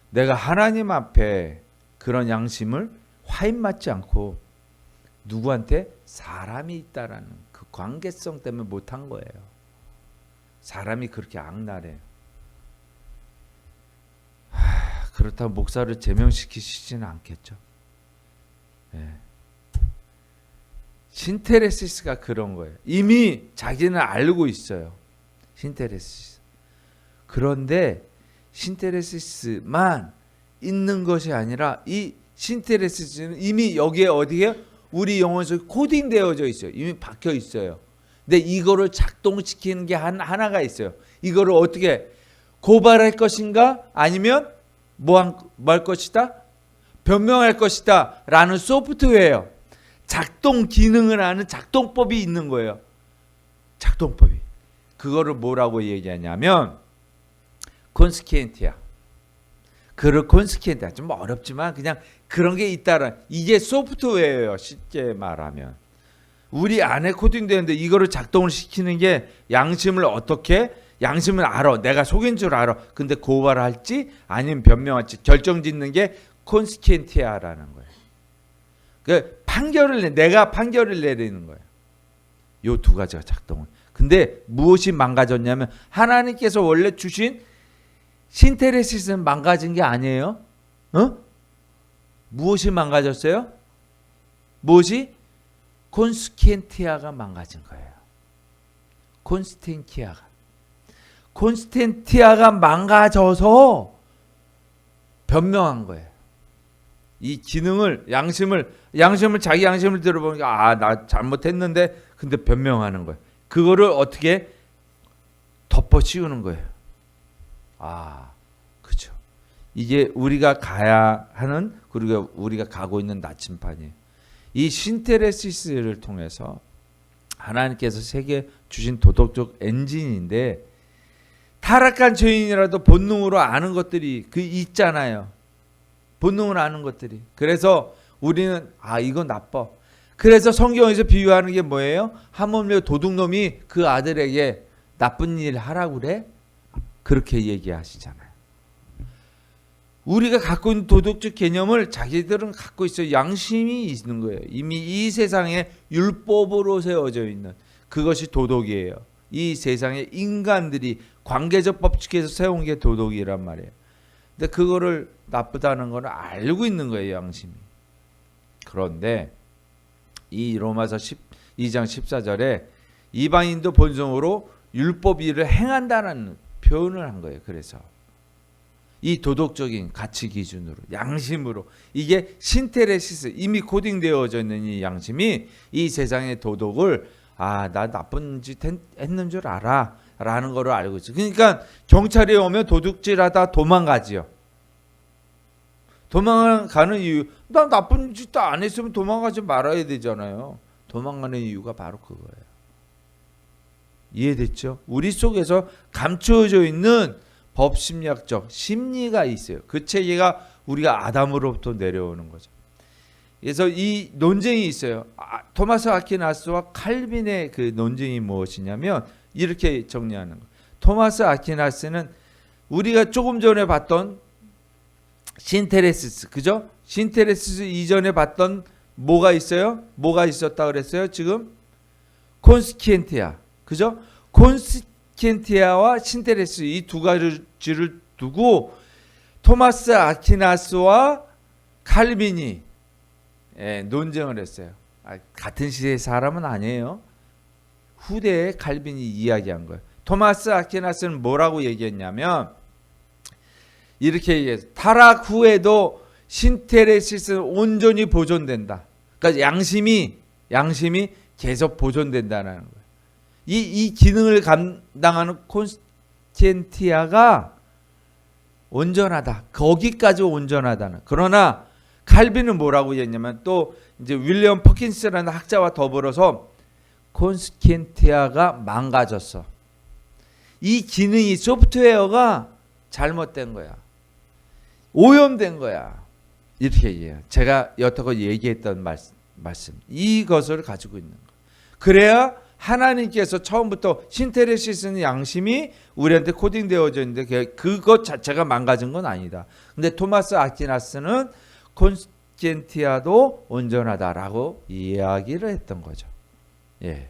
내가 하나님 앞에 그런 양심을 화인맞지 않고 누구한테 사람이 있다라는 그 관계성 때문에 못한 거예요. 사람이 그렇게 악랄해요. 그렇다고 목사를 제명시키시지는 않겠죠. 네. 신테레시스가 그런 거예요. 이미 자기는 알고 있어요. 신테레시스. 그런데 신테레시스만 있는 것이 아니라 이 신테레시스는 이미 여기에 어디에 우리 영혼 속에 코딩되어져 있어요. 이미 박혀 있어요. 근데 이거를 작동시키는 게 하나가 있어요. 이거를 어떻게 고발할 것인가 아니면 뭐 할 것이다? 변명할 것이다 라는 소프트웨어예요. 작동 기능을 하는 작동법이 있는 거예요. 작동법이. 그거를 뭐라고 얘기하냐면 콘스티엔티아. 그걸 콘스티엔티아 좀 어렵지만 그냥 그런 게 있다라. 이게 소프트웨어예요. 쉽게 말하면. 우리 안에 코딩되는데 이거를 작동을 시키는 게 양심을 어떻게 양심을 알아. 내가 속인 줄 알아. 근데 고발할지 아니면 변명할지 결정짓는 게 콘스티엔티아라는 거예요. 그 판결을 내가 판결을 내리는 거예요. 요 두 가지가 작동을. 근데 무엇이 망가졌냐면 하나님께서 원래 주신 신테레시스는 망가진 게 아니에요. 무엇이 망가졌어요? 무엇이? 콘스티엔티아가 망가진 거예요. 콘스티엔티아가 망가져서 변명한 거예요. 이 기능을 양심을 자기 양심을 들어보니까 나 잘못했는데 근데 변명하는 거예요. 그거를 어떻게 덮어 씌우는 거예요. 그렇죠. 이게 우리가 가야 하는 그리고 우리가 가고 있는 나침판이에요. 이 신테레시스를 통해서 하나님께서 세계 주신 도덕적 엔진인데 타락한 죄인이라도 본능으로 아는 것들이 있잖아요. 본능으로 아는 것들이. 그래서 우리는 이건 나빠. 그래서 성경에서 비유하는 게 뭐예요? 하물며 도둑놈이 그 아들에게 나쁜 일 하라고 그래? 그렇게 얘기하시잖아요. 우리가 갖고 있는 도덕적 개념을 자기들은 갖고 있어요. 양심이 있는 거예요. 이미 이 세상에 율법으로 세워져 있는 그것이 도덕이에요. 이 세상에 인간들이 관계적 법칙에서 세운 게 도덕이란 말이에요. 근데 그거를 나쁘다는 걸 알고 있는 거예요. 양심이. 그런데 이 로마서 12장 14절에 이방인도 본성으로 율법 일을 행한다는 표현을 한 거예요. 그래서 이 도덕적인 가치 기준으로 양심으로 이게 신테레시스 이미 코딩되어져 있는 이 양심이 이 세상의 도덕을 나 나쁜 짓 했는 줄 알아 라는 거를 알고 있어요. 그러니까 경찰이 오면 도둑질하다 도망가지요. 도망가는 이유 나 나쁜 짓도 안 했으면 도망가지 말아야 되잖아요. 도망가는 이유가 바로 그거예요. 이해됐죠? 우리 속에서 감추어져 있는 법심리학적 심리가 있어요. 그 체계가 우리가 아담으로부터 내려오는 거죠. 그래서 이 논쟁이 있어요. 토마스 아퀴나스와 칼빈의 그 논쟁이 무엇이냐면 이렇게 정리하는 거예요. 토마스 아퀴나스는 우리가 조금 전에 봤던 신테레시스, 그죠? 신테레시스 이전에 봤던 뭐가 있어요? 뭐가 있었다 그랬어요? 지금 콘스티엔티아, 그죠? 콘스티엔티아와 신테레시스 이 두 가지를 두고 토마스 아퀴나스와 칼빈이 논쟁을 했어요. 같은 시대의 사람은 아니에요. 후대에 칼빈이 이야기한 거예요. 토마스 아퀴나스는 뭐라고 얘기했냐면 이렇게 얘기했어요. 타락 후에도 신테레시스는 온전히 보존된다. 그러니까 양심이 계속 보존된다는 거예요. 이 기능을 감당하는 콘스티엔티아가 온전하다. 거기까지 온전하다는. 그러나 칼빈은 뭐라고 했냐면 또 이제 윌리엄 퍼킨스라는 학자와 더불어서 콘스티엔티아가 망가졌어. 이 기능이 소프트웨어가 잘못된 거야. 오염된 거야. 이렇게 얘기해요. 제가 여태껏 얘기했던 말씀. 이것을 가지고 있는 거예요. 그래야 하나님께서 처음부터 신테레시스는 양심이 우리한테 코딩되어져 있는데 그것 자체가 망가진 건 아니다. 근데 토마스 아퀴나스는 콘스티엔티아도 온전하다라고 이야기를 했던 거죠. 예.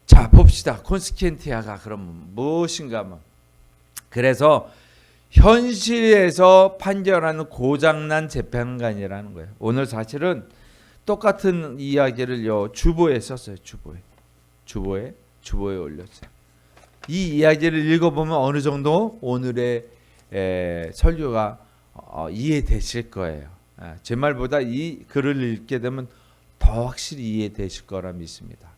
자, 봅시다. 콘스티엔티아가 그럼 무엇인가 하면 그래서 현실에서 판결하는 고장난 재판관이라는 거예요. 오늘 사실은 똑같은 이야기를 주보에 썼어요. 주보에 올렸어요. 이 이야기를 읽어보면 어느 정도 오늘의 설교가 이해되실 거예요. 제 말보다 이 글을 읽게 되면 더 확실히 이해되실 거라 믿습니다.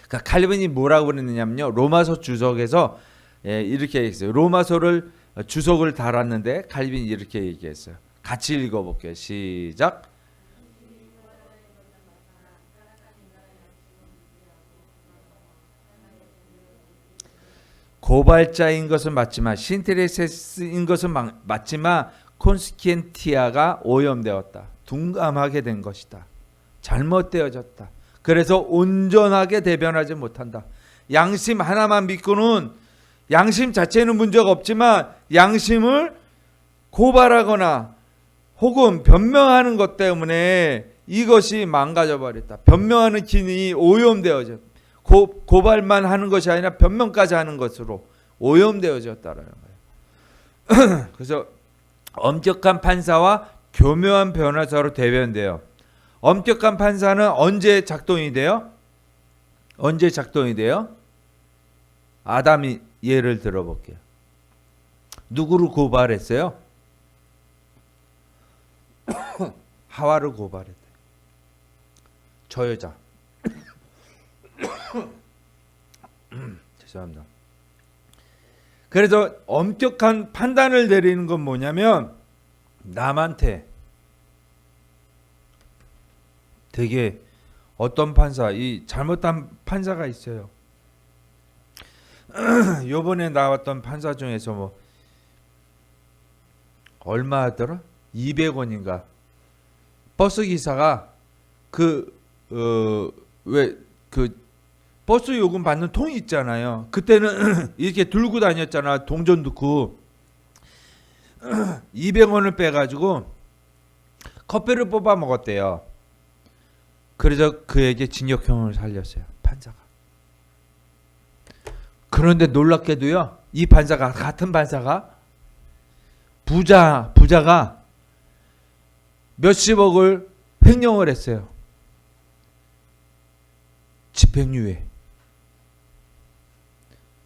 그러니까 칼빈이 뭐라고 그랬느냐면요. 로마서 주석에서 이렇게 얘기했어요. 로마서를 주석을 달았는데 칼빈이 이렇게 얘기했어요. 같이 읽어볼게요. 시작. 고발자인 것은 맞지만 신테레세스인 것은 맞지만 콘스키엔티아가 오염되었다. 둔감하게 된 것이다. 잘못되어졌다. 그래서 온전하게 대변하지 못한다. 양심 하나만 믿고는 양심 자체는 문제가 없지만 양심을 고발하거나 혹은 변명하는 것 때문에 이것이 망가져 버렸다. 변명하는 기능이 오염되어졌다. 고발만 하는 것이 아니라 변명까지 하는 것으로 오염되어졌다라는 거예요. 그래서 엄격한 판사와 교묘한 변호사로 대변돼요. 엄격한 판사는 언제 작동이 돼요? 언제 작동이 돼요? 아담이 예를 들어볼게요. 누구를 고발했어요? 하와를 고발했대요. 저 여자. 죄송합니다. 그래서 엄격한 판단을 내리는 건 뭐냐면 남한테 되게 어떤 판사, 이 잘못한 판사가 있어요. 요번에 나왔던 판사 중에서 뭐 얼마 하더라? 200원인가? 버스 기사가 왜 버스 요금 받는 통이 있잖아요. 그때는 이렇게 들고 다녔잖아. 동전 넣고 200원을 빼가지고 커피를 뽑아 먹었대요. 그래서 그에게 징역형을 살렸어요. 판사가. 그런데 놀랍게도요. 이 판사가 같은 판사가 부자가 몇십억을 횡령을 했어요. 집행유예.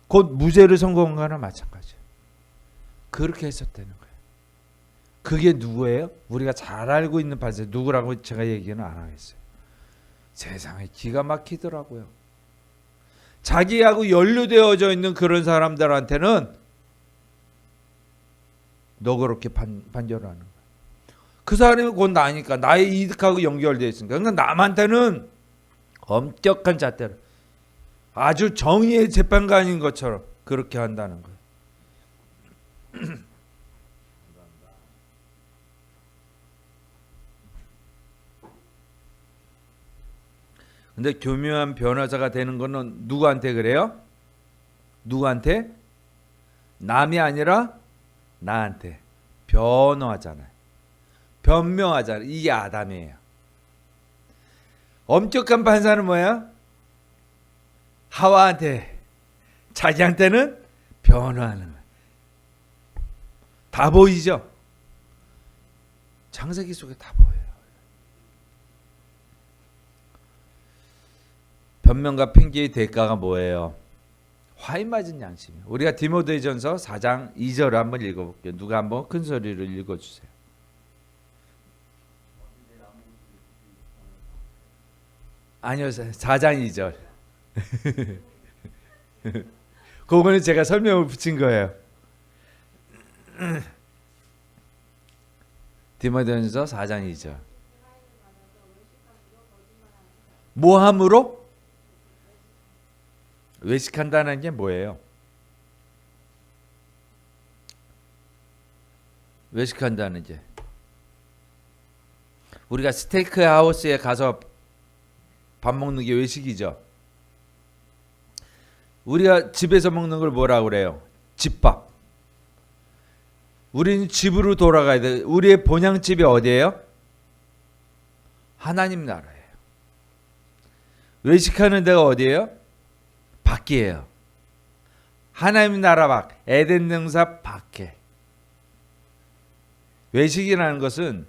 곧 무죄를 선고한 거나 마찬가지예요. 그렇게 했었다는 거예요. 그게 누구예요? 우리가 잘 알고 있는 판사. 누구라고 제가 얘기는 안 하겠어요. 세상에 기가 막히더라고요. 자기하고 연루되어져 있는 그런 사람들한테는 너그럽게 판결을 하는 거예요. 그 사람이 곧 나니까 나의 이득하고 연결되어 있으니까. 그러니까 남한테는 엄격한 잣대로 아주 정의의 재판관인 것처럼 그렇게 한다는 거예요. 근데 교묘한 변호사가 되는 거는 누구한테 그래요? 누구한테? 남이 아니라 나한테 변호하잖아요. 변명하잖아요. 이게 아담이에요. 엄격한 판사는 뭐야? 하와한테, 자기한테는 변호하는 거예요. 다 보이죠? 창세기 속에 다 보여요. 변명과 핑계의 대가가 뭐예요? 화인 맞은 양심. 우리가 디모데전서 4장 2절을 한번 읽어볼게요. 누가 한번 큰 소리로 읽어주세요. 아니요, 4장 2절. 그거는 제가 설명을 붙인 거예요. 디모데전서 4장 2절. 모함으로 외식한다는 게 뭐예요? 외식한다는 게 우리가 스테이크 하우스에 가서 밥 먹는 게 외식이죠. 우리가 집에서 먹는 걸 뭐라고 그래요? 집밥. 우리는 집으로 돌아가야 돼. 우리의 본향집이 어디예요? 하나님 나라예요. 외식하는 데가 어디예요? 밖이에요. 하나님 나라 밖, 에덴 동산 밖에. 외식이라는 것은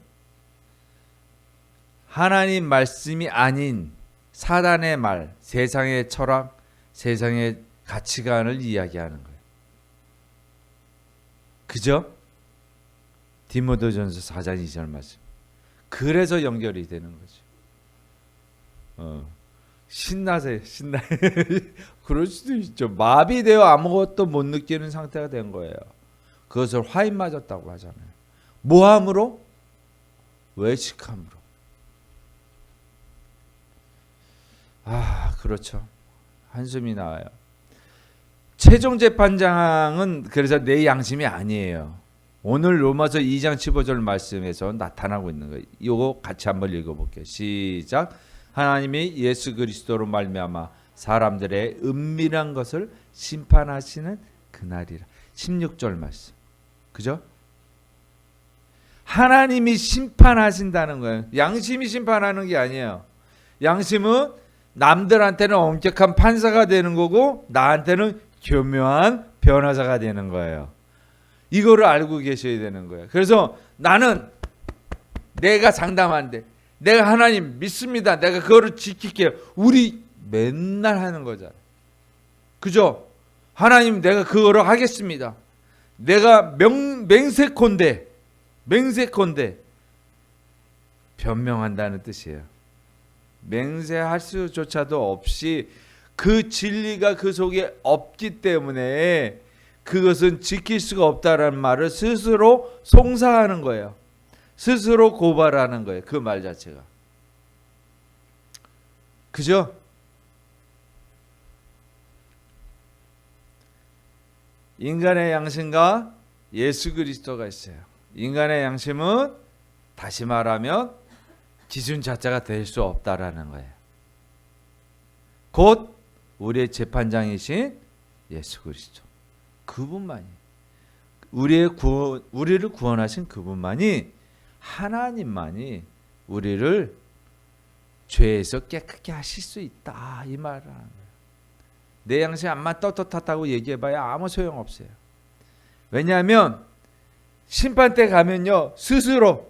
하나님 말씀이 아닌 사단의 말, 세상의 철학, 세상의 가치관을 이야기하는 거예요. 그죠? 디모데전서 4장 2절 말씀. 그래서 연결이 되는 거죠. 신나세요. 그럴 수도 있죠. 마비되어 아무것도 못 느끼는 상태가 된 거예요. 그것을 화인 맞았다고 하잖아요. 모함으로? 외식함으로. 그렇죠. 한숨이 나와요. 최종 재판장은 그래서 내 양심이 아니에요. 오늘 로마서 2장 15절 말씀에서 나타나고 있는 거예요. 이거 같이 한번 읽어볼게요. 시작. 하나님이 예수 그리스도로 말미암아 사람들의 은밀한 것을 심판하시는 그날이라. 16절 말씀. 그죠? 하나님이 심판하신다는 거예요. 양심이 심판하는 게 아니에요. 양심은 남들한테는 엄격한 판사가 되는 거고 나한테는 교묘한 변호사가 되는 거예요. 이거를 알고 계셔야 되는 거예요. 그래서 나는 내가 장담한데 내가 하나님 믿습니다. 내가 그거를 지킬게요. 우리 맨날 하는 거잖아요. 그죠? 하나님 내가 그거를 하겠습니다. 내가 맹세컨대 변명한다는 뜻이에요. 맹세할 수조차도 없이 그 진리가 그 속에 없기 때문에 그것은 지킬 수가 없다라는 말을 스스로 송사하는 거예요. 스스로 고발하는 거예요. 그 말 자체가. 그죠? 인간의 양심과 예수 그리스도가 있어요. 인간의 양심은 다시 말하면 기준 자체가 될 수 없다라는 거예요. 곧 우리의 재판장이신 예수 그리스도. 그분만이 우리를 구원하신 그분만이 하나님만이 우리를 죄에서 깨끗게 하실 수 있다 이 말을 하는 거예요. 내 양심 암만 떳떳하다고 얘기해봐야 아무 소용없어요. 왜냐하면 심판 때 가면요 스스로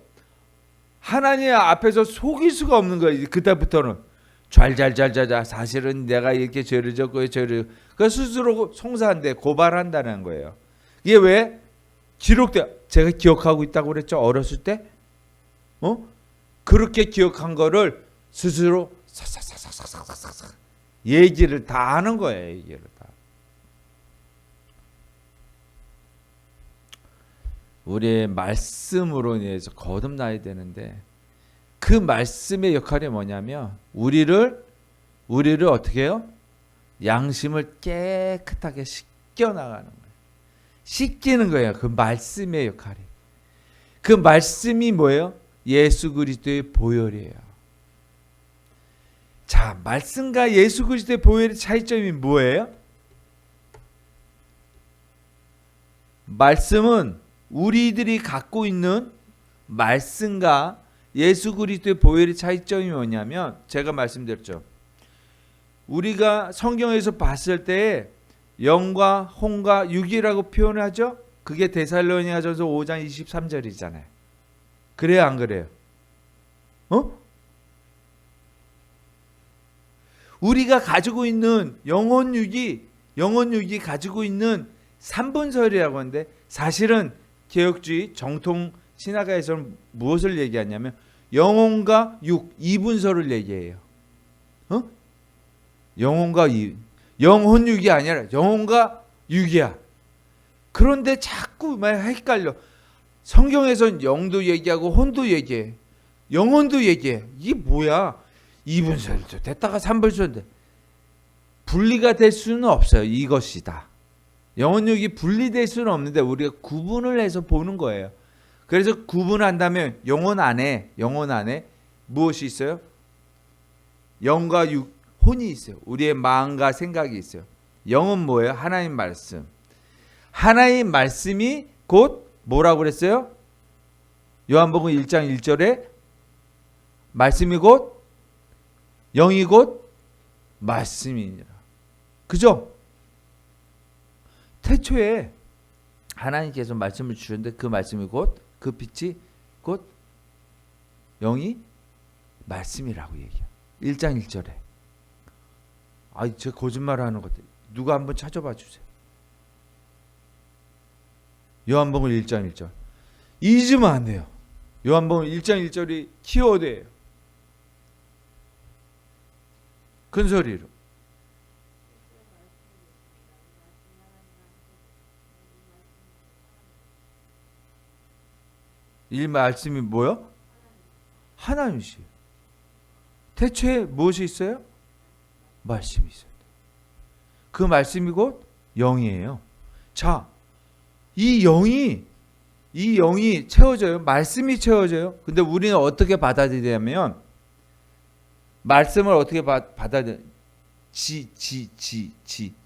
하나님 앞에서 속일 수가 없는 거예요. 그때부터는 잘잘잘잘 사실은 내가 이렇게 죄를 졌고 죄를 그 스스로 송사한대 고발한다는 거예요. 이게 왜 기록돼? 제가 기억하고 있다고 그랬죠. 어렸을 때, 그렇게 기억한 거를 스스로 싹싹싹싹싹싹싹 얘기를 다 하는 거예요. 얘기를 다. 우리의 말씀으로 인해서 거듭나야 되는데 그 말씀의 역할이 뭐냐면 우리를 어떻게 해요? 양심을 깨끗하게 씻겨 나가는 거예요. 씻기는 거예요. 그 말씀의 역할이. 그 말씀이 뭐예요? 예수 그리스도의 보혈이에요. 자, 말씀과 예수 그리스도의 보혈의 차이점이 뭐예요? 말씀은 우리들이 갖고 있는 말씀과 예수 그리스도의 보혈의 차이점이 뭐냐면 제가 말씀드렸죠. 우리가 성경에서 봤을 때 영과 혼과 육이라고 표현하죠. 그게 데살로니가전서 5장 23절이잖아요. 그래요, 안 그래요? 우리가 가지고 있는 영혼 육이 가지고 있는 3분설이라고 하는데 사실은 개혁주의 정통 신학에서는 무엇을 얘기하냐면 영혼과 육 2분설을 얘기해요. 영혼과 영혼 육이 아니라 영혼과 육이야. 그런데 자꾸 막 헷갈려. 성경에서는 영도 얘기하고 혼도 얘기해. 영혼도 얘기해. 이게 뭐야? 2분설도 됐다가 3분설인데 분리가 될 수는 없어요. 이것이다. 영혼 육이 분리될 수는 없는데 우리가 구분을 해서 보는 거예요. 그래서 구분한다면 영혼 안에 무엇이 있어요? 영과 육, 혼이 있어요. 우리의 마음과 생각이 있어요. 영은 뭐예요? 하나님 말씀. 하나님 말씀이 곧 뭐라고 그랬어요? 요한복음 1장 1절에 말씀이 곧 영이 곧 말씀이니라. 그죠? 태초에 하나님께서 말씀을 주셨는데 그 말씀이 곧 그 빛이 곧 영이 말씀이라고 얘기해요. 1장 1절에. 제가 거짓말하는 것 같아요. 누가 한번 찾아봐 주세요. 요한복음 1장 1절. 잊으면 안 돼요. 요한복음 1장 1절이 키워드예요. 큰 소리로. 이 말씀이 뭐요? 하나님이시에요. 태초에 무엇이 있어요? 말씀이 있어요. 그 말씀이 곧 영이에요. 자, 이 영이 채워져요. 말씀이 채워져요. 근데 우리는 어떻게 받아들이냐면 말씀을 어떻게 받아들여?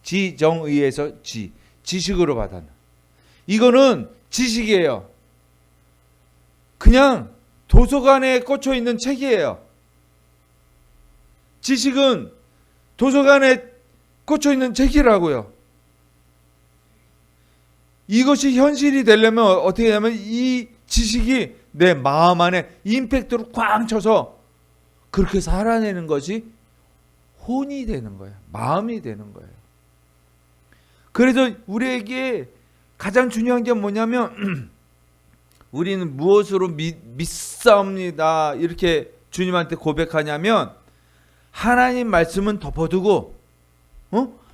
지정의에서 지식으로 받아들여. 이거는 지식이에요. 그냥 도서관에 꽂혀 있는 책이에요. 지식은 도서관에 꽂혀 있는 책이라고요. 이것이 현실이 되려면 어떻게 하냐면 이 지식이 내 마음 안에 임팩트로 꽝 쳐서 그렇게 살아내는 것이 혼이 되는 거예요. 마음이 되는 거예요. 그래서 우리에게 가장 중요한 게 뭐냐면 우리는 무엇으로 믿사옵니다 이렇게 주님한테 고백하냐면 하나님 말씀은 덮어두고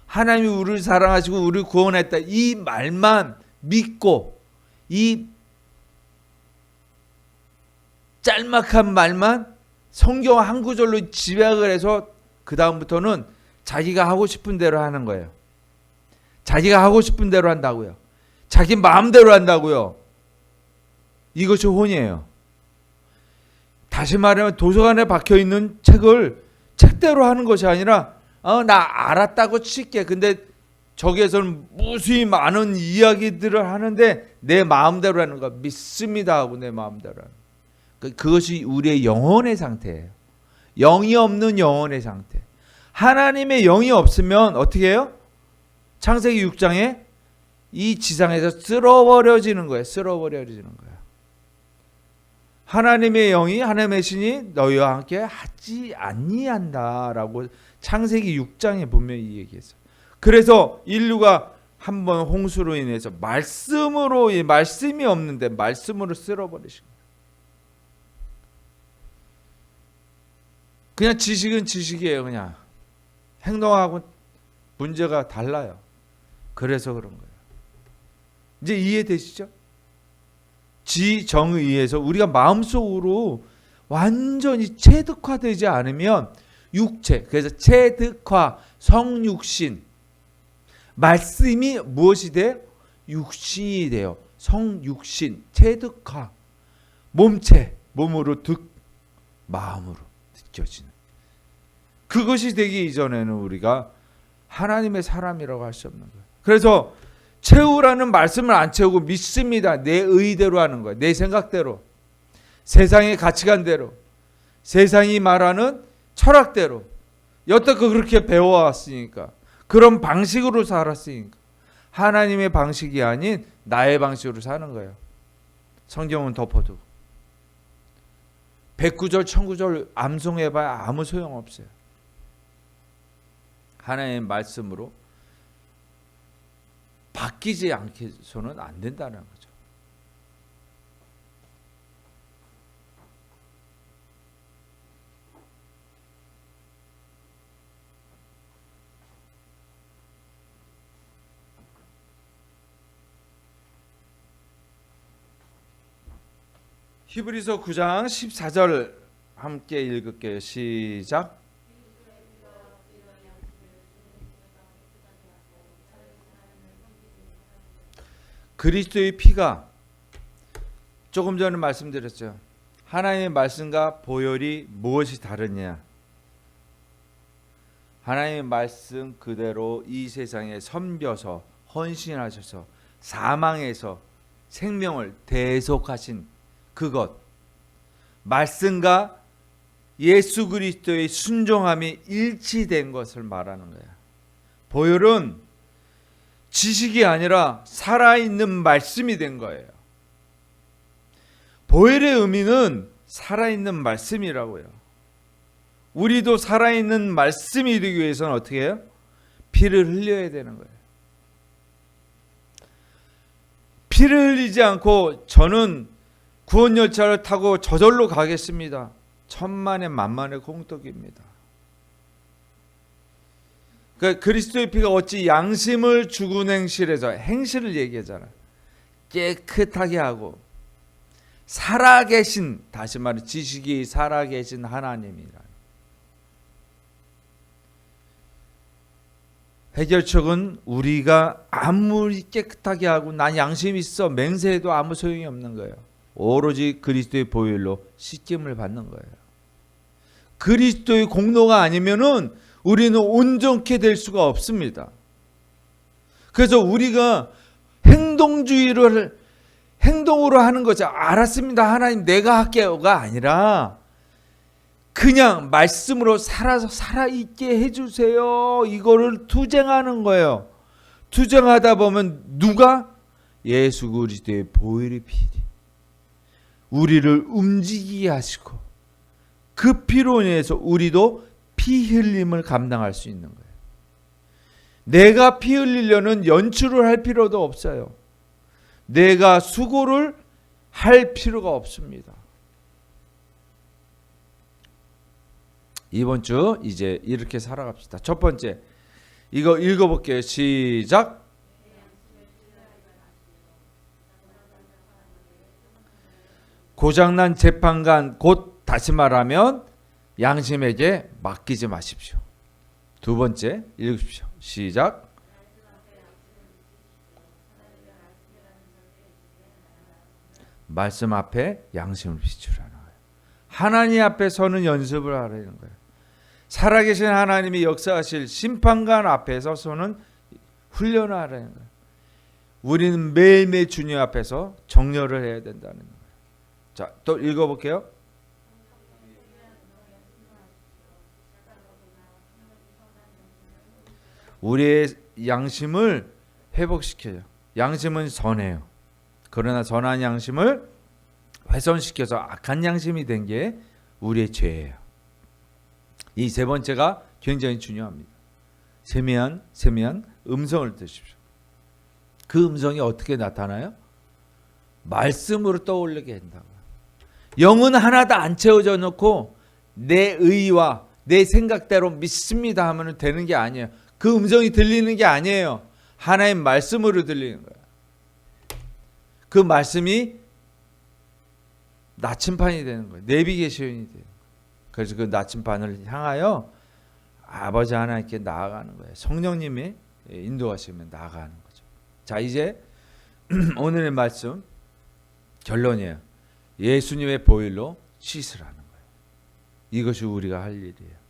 하나님이 우리를 사랑하시고 우리를 구원했다 이 말만 믿고 이 짤막한 말만 성경 한 구절로 집약을 해서 그 다음부터는 자기가 하고 싶은 대로 하는 거예요. 자기가 하고 싶은 대로 한다고요. 자기 마음대로 한다고요. 이것이 혼이에요. 다시 말하면 도서관에 박혀있는 책을 책대로 하는 것이 아니라 나 알았다고 칠게. 근데 저기에서는 무수히 많은 이야기들을 하는데 내 마음대로 하는 거 믿습니다 하고 내 마음대로 하는 거. 그것이 우리의 영혼의 상태예요. 영이 없는 영혼의 상태. 하나님의 영이 없으면 어떻게 해요? 창세기 6장에 이 지상에서 쓸어버려지는 거예요. 쓸어버려지는 거예요. 하나님의 영이 하나님의 신이 너희와 함께 하지 아니한다라고 창세기 6장에 분명히 얘기했어요. 그래서 인류가 한번 홍수로 인해서 말씀이 없는데 말씀으로 쓸어버리신 거예요. 그냥 지식은 지식이에요. 그냥 행동하고 문제가 달라요. 그래서 그런 거예요. 이제 이해되시죠? 지정의에서 우리가 마음속으로 완전히 체득화되지 않으면 육체, 그래서 체득화, 성육신, 말씀이 무엇이 돼요? 육신이 돼요. 성육신, 체득화, 몸체, 몸으로 마음으로 느껴지는. 그것이 되기 이전에는 우리가 하나님의 사람이라고 할 수 없는 거예요. 그래서 채우라는 말씀을 안 채우고 믿습니다. 내 의대로 하는 거예요. 내 생각대로. 세상의 가치관대로. 세상이 말하는 철학대로. 여태껏 그렇게 배워왔으니까. 그런 방식으로 살았으니까. 하나님의 방식이 아닌 나의 방식으로 사는 거예요. 성경은 덮어두고. 109절 1009절 암송해봐야 아무 소용없어요. 하나님의 말씀으로 바뀌지 않게서는 안 된다는 거죠. 히브리서 9장 14절 함께 읽을게요. 시작. 그리스도의 피가 조금 전에 말씀드렸죠. 하나님의 말씀과 보혈이 무엇이 다르냐? 하나님의 말씀 그대로 이 세상에 섬겨서 헌신하셔서 사망에서 생명을 대속하신 그것, 말씀과 예수 그리스도의 순종함이 일치된 것을 말하는 거야. 보혈은 지식이 아니라 살아있는 말씀이 된 거예요. 보혈의 의미는 살아있는 말씀이라고요. 우리도 살아있는 말씀이 되기 위해서는 어떻게 해요? 피를 흘려야 되는 거예요. 피를 흘리지 않고 저는 구원열차를 타고 저절로 가겠습니다. 천만의 만만의 공덕입니다. 그러니까 그리스도의 피가 어찌 양심을 죽은 행실에서 행실을 얘기하잖아요. 깨끗하게 하고 살아계신, 다시 말해 지식이 살아계신 하나님이라. 해결책은 우리가 아무리 깨끗하게 하고 난 양심이 있어 맹세해도 아무 소용이 없는 거예요. 오로지 그리스도의 보혈로 씻김을 받는 거예요. 그리스도의 공로가 아니면은 우리는 온전케 될 수가 없습니다. 그래서 우리가 행동주의를 행동으로 하는 거죠. 알았습니다. 하나님 내가 할게요가 아니라 그냥 말씀으로 살아있게 해주세요. 이거를 투쟁하는 거예요. 투쟁하다 보면 누가? 예수 그리스도의 보혈의 피 우리를 움직이게 하시고 그 피로 인해서 우리도 피 흘림을 감당할 수 있는 거예요. 내가 피 흘리려는 연출을 할 필요도 없어요. 내가 수고를 할 필요가 없습니다. 이번 주 이제 이렇게 살아갑시다. 첫 번째 이거 읽어볼게요. 시작. 고장난 재판관 곧 다시 말하면 양심에게 맡기지 마십시오. 두 번째 읽으십시오. 시작. 말씀 앞에 양심을 비추라는 거예요. 하나님 앞에 서는 연습을 하라는 거예요. 살아계신 하나님이 역사하실 심판관 앞에 서서는 훈련을 하라는 거예요. 우리는 매일매일 주님 앞에서 정렬을 해야 된다는 거예요. 자, 또 읽어볼게요. 우리의 양심을 회복시켜요. 양심은 선해요. 그러나 선한 양심을 훼손시켜서 악한 양심이 된 게 우리의 죄예요. 이 세 번째가 굉장히 중요합니다. 세미한 음성을 들으십시오. 그 음성이 어떻게 나타나요? 말씀으로 떠올리게 한다고. 영은 하나도 안 채워져 놓고 내 의와 내 생각대로 믿습니다 하면 되는 게 아니에요. 그 음성이 들리는 게 아니에요. 하나님 말씀으로 들리는 거예요. 그 말씀이 나침판이 되는 거예요. 내비게이션이 돼요. 그래서 그 나침판을 향하여 아버지 하나님께 나아가는 거예요. 성령님이 인도하시면 나아가는 거죠. 자, 이제 오늘의 말씀 결론이에요. 예수님의 보혈로 씻으라는 거예요. 이것이 우리가 할 일이에요.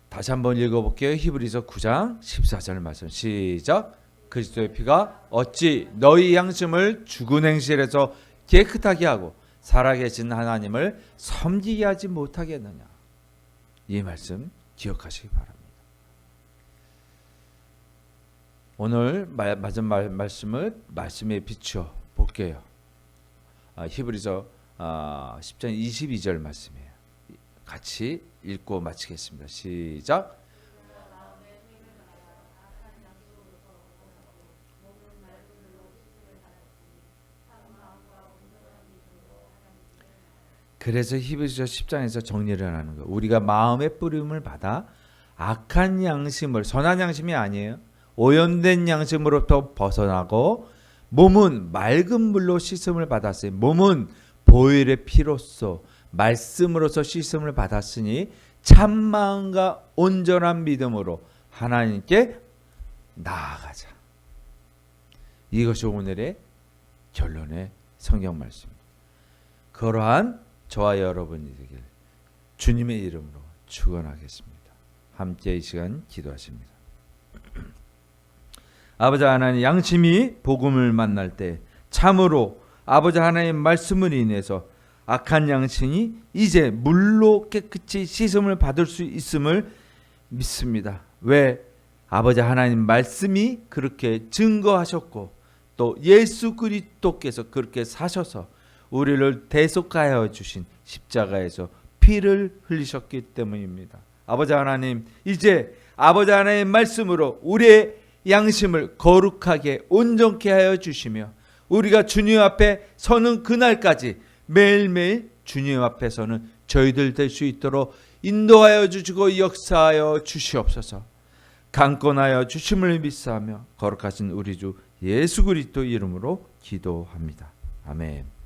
다시 한번 읽어볼게요. 히브리서 9장 14절 말씀 시작. 그리스도의 피가 어찌 너희 양심을 죽은 행실에서 깨끗하게 하고 살아계신 하나님을 섬기게 하지 못하겠느냐. 이 말씀 기억하시기 바랍니다. 오늘 마지막 말씀을 말씀에 비추어 볼게요. 히브리서 10장 22절 말씀이에요. 같이 읽고 마치겠습니다. 시작. 그래서 히브리서 10장에서 정리를 하는 거예요. 우리가 마음의 뿌림을 받아 악한 양심을, 선한 양심이 아니에요. 오염된 양심으로부터 벗어나고 몸은 맑은 물로 씻음을 받았으니, 몸은 보혈의 피로써 말씀으로서 씻음을 받았으니 참 마음과 온전한 믿음으로 하나님께 나아가자. 이것이 오늘의 결론의 성경 말씀입니다. 그러한 저와 여러분이 되길 주님의 이름으로 축원하겠습니다. 함께 이 시간 기도하십니다. 아버지 하나님, 양심이 복음을 만날 때 참으로 아버지 하나님 말씀을 인해서 악한 양심이 이제 물로 깨끗이 씻음을 받을 수 있음을 믿습니다. 왜? 아버지 하나님 말씀이 그렇게 증거하셨고 또 예수 그리스도께서 그렇게 사셔서 우리를 대속하여 주신 십자가에서 피를 흘리셨기 때문입니다. 아버지 하나님, 이제 아버지 하나님의 말씀으로 우리의 양심을 거룩하게 온전케 하여 주시며 우리가 주님 앞에 서는 그날까지 매일매일 주님 앞에 서는 저희들 될 수 있도록 인도하여 주시고 역사하여 주시옵소서. 강권하여 주심을 믿사하며 거룩하신 우리 주 예수 그리스도 이름으로 기도합니다. 아멘.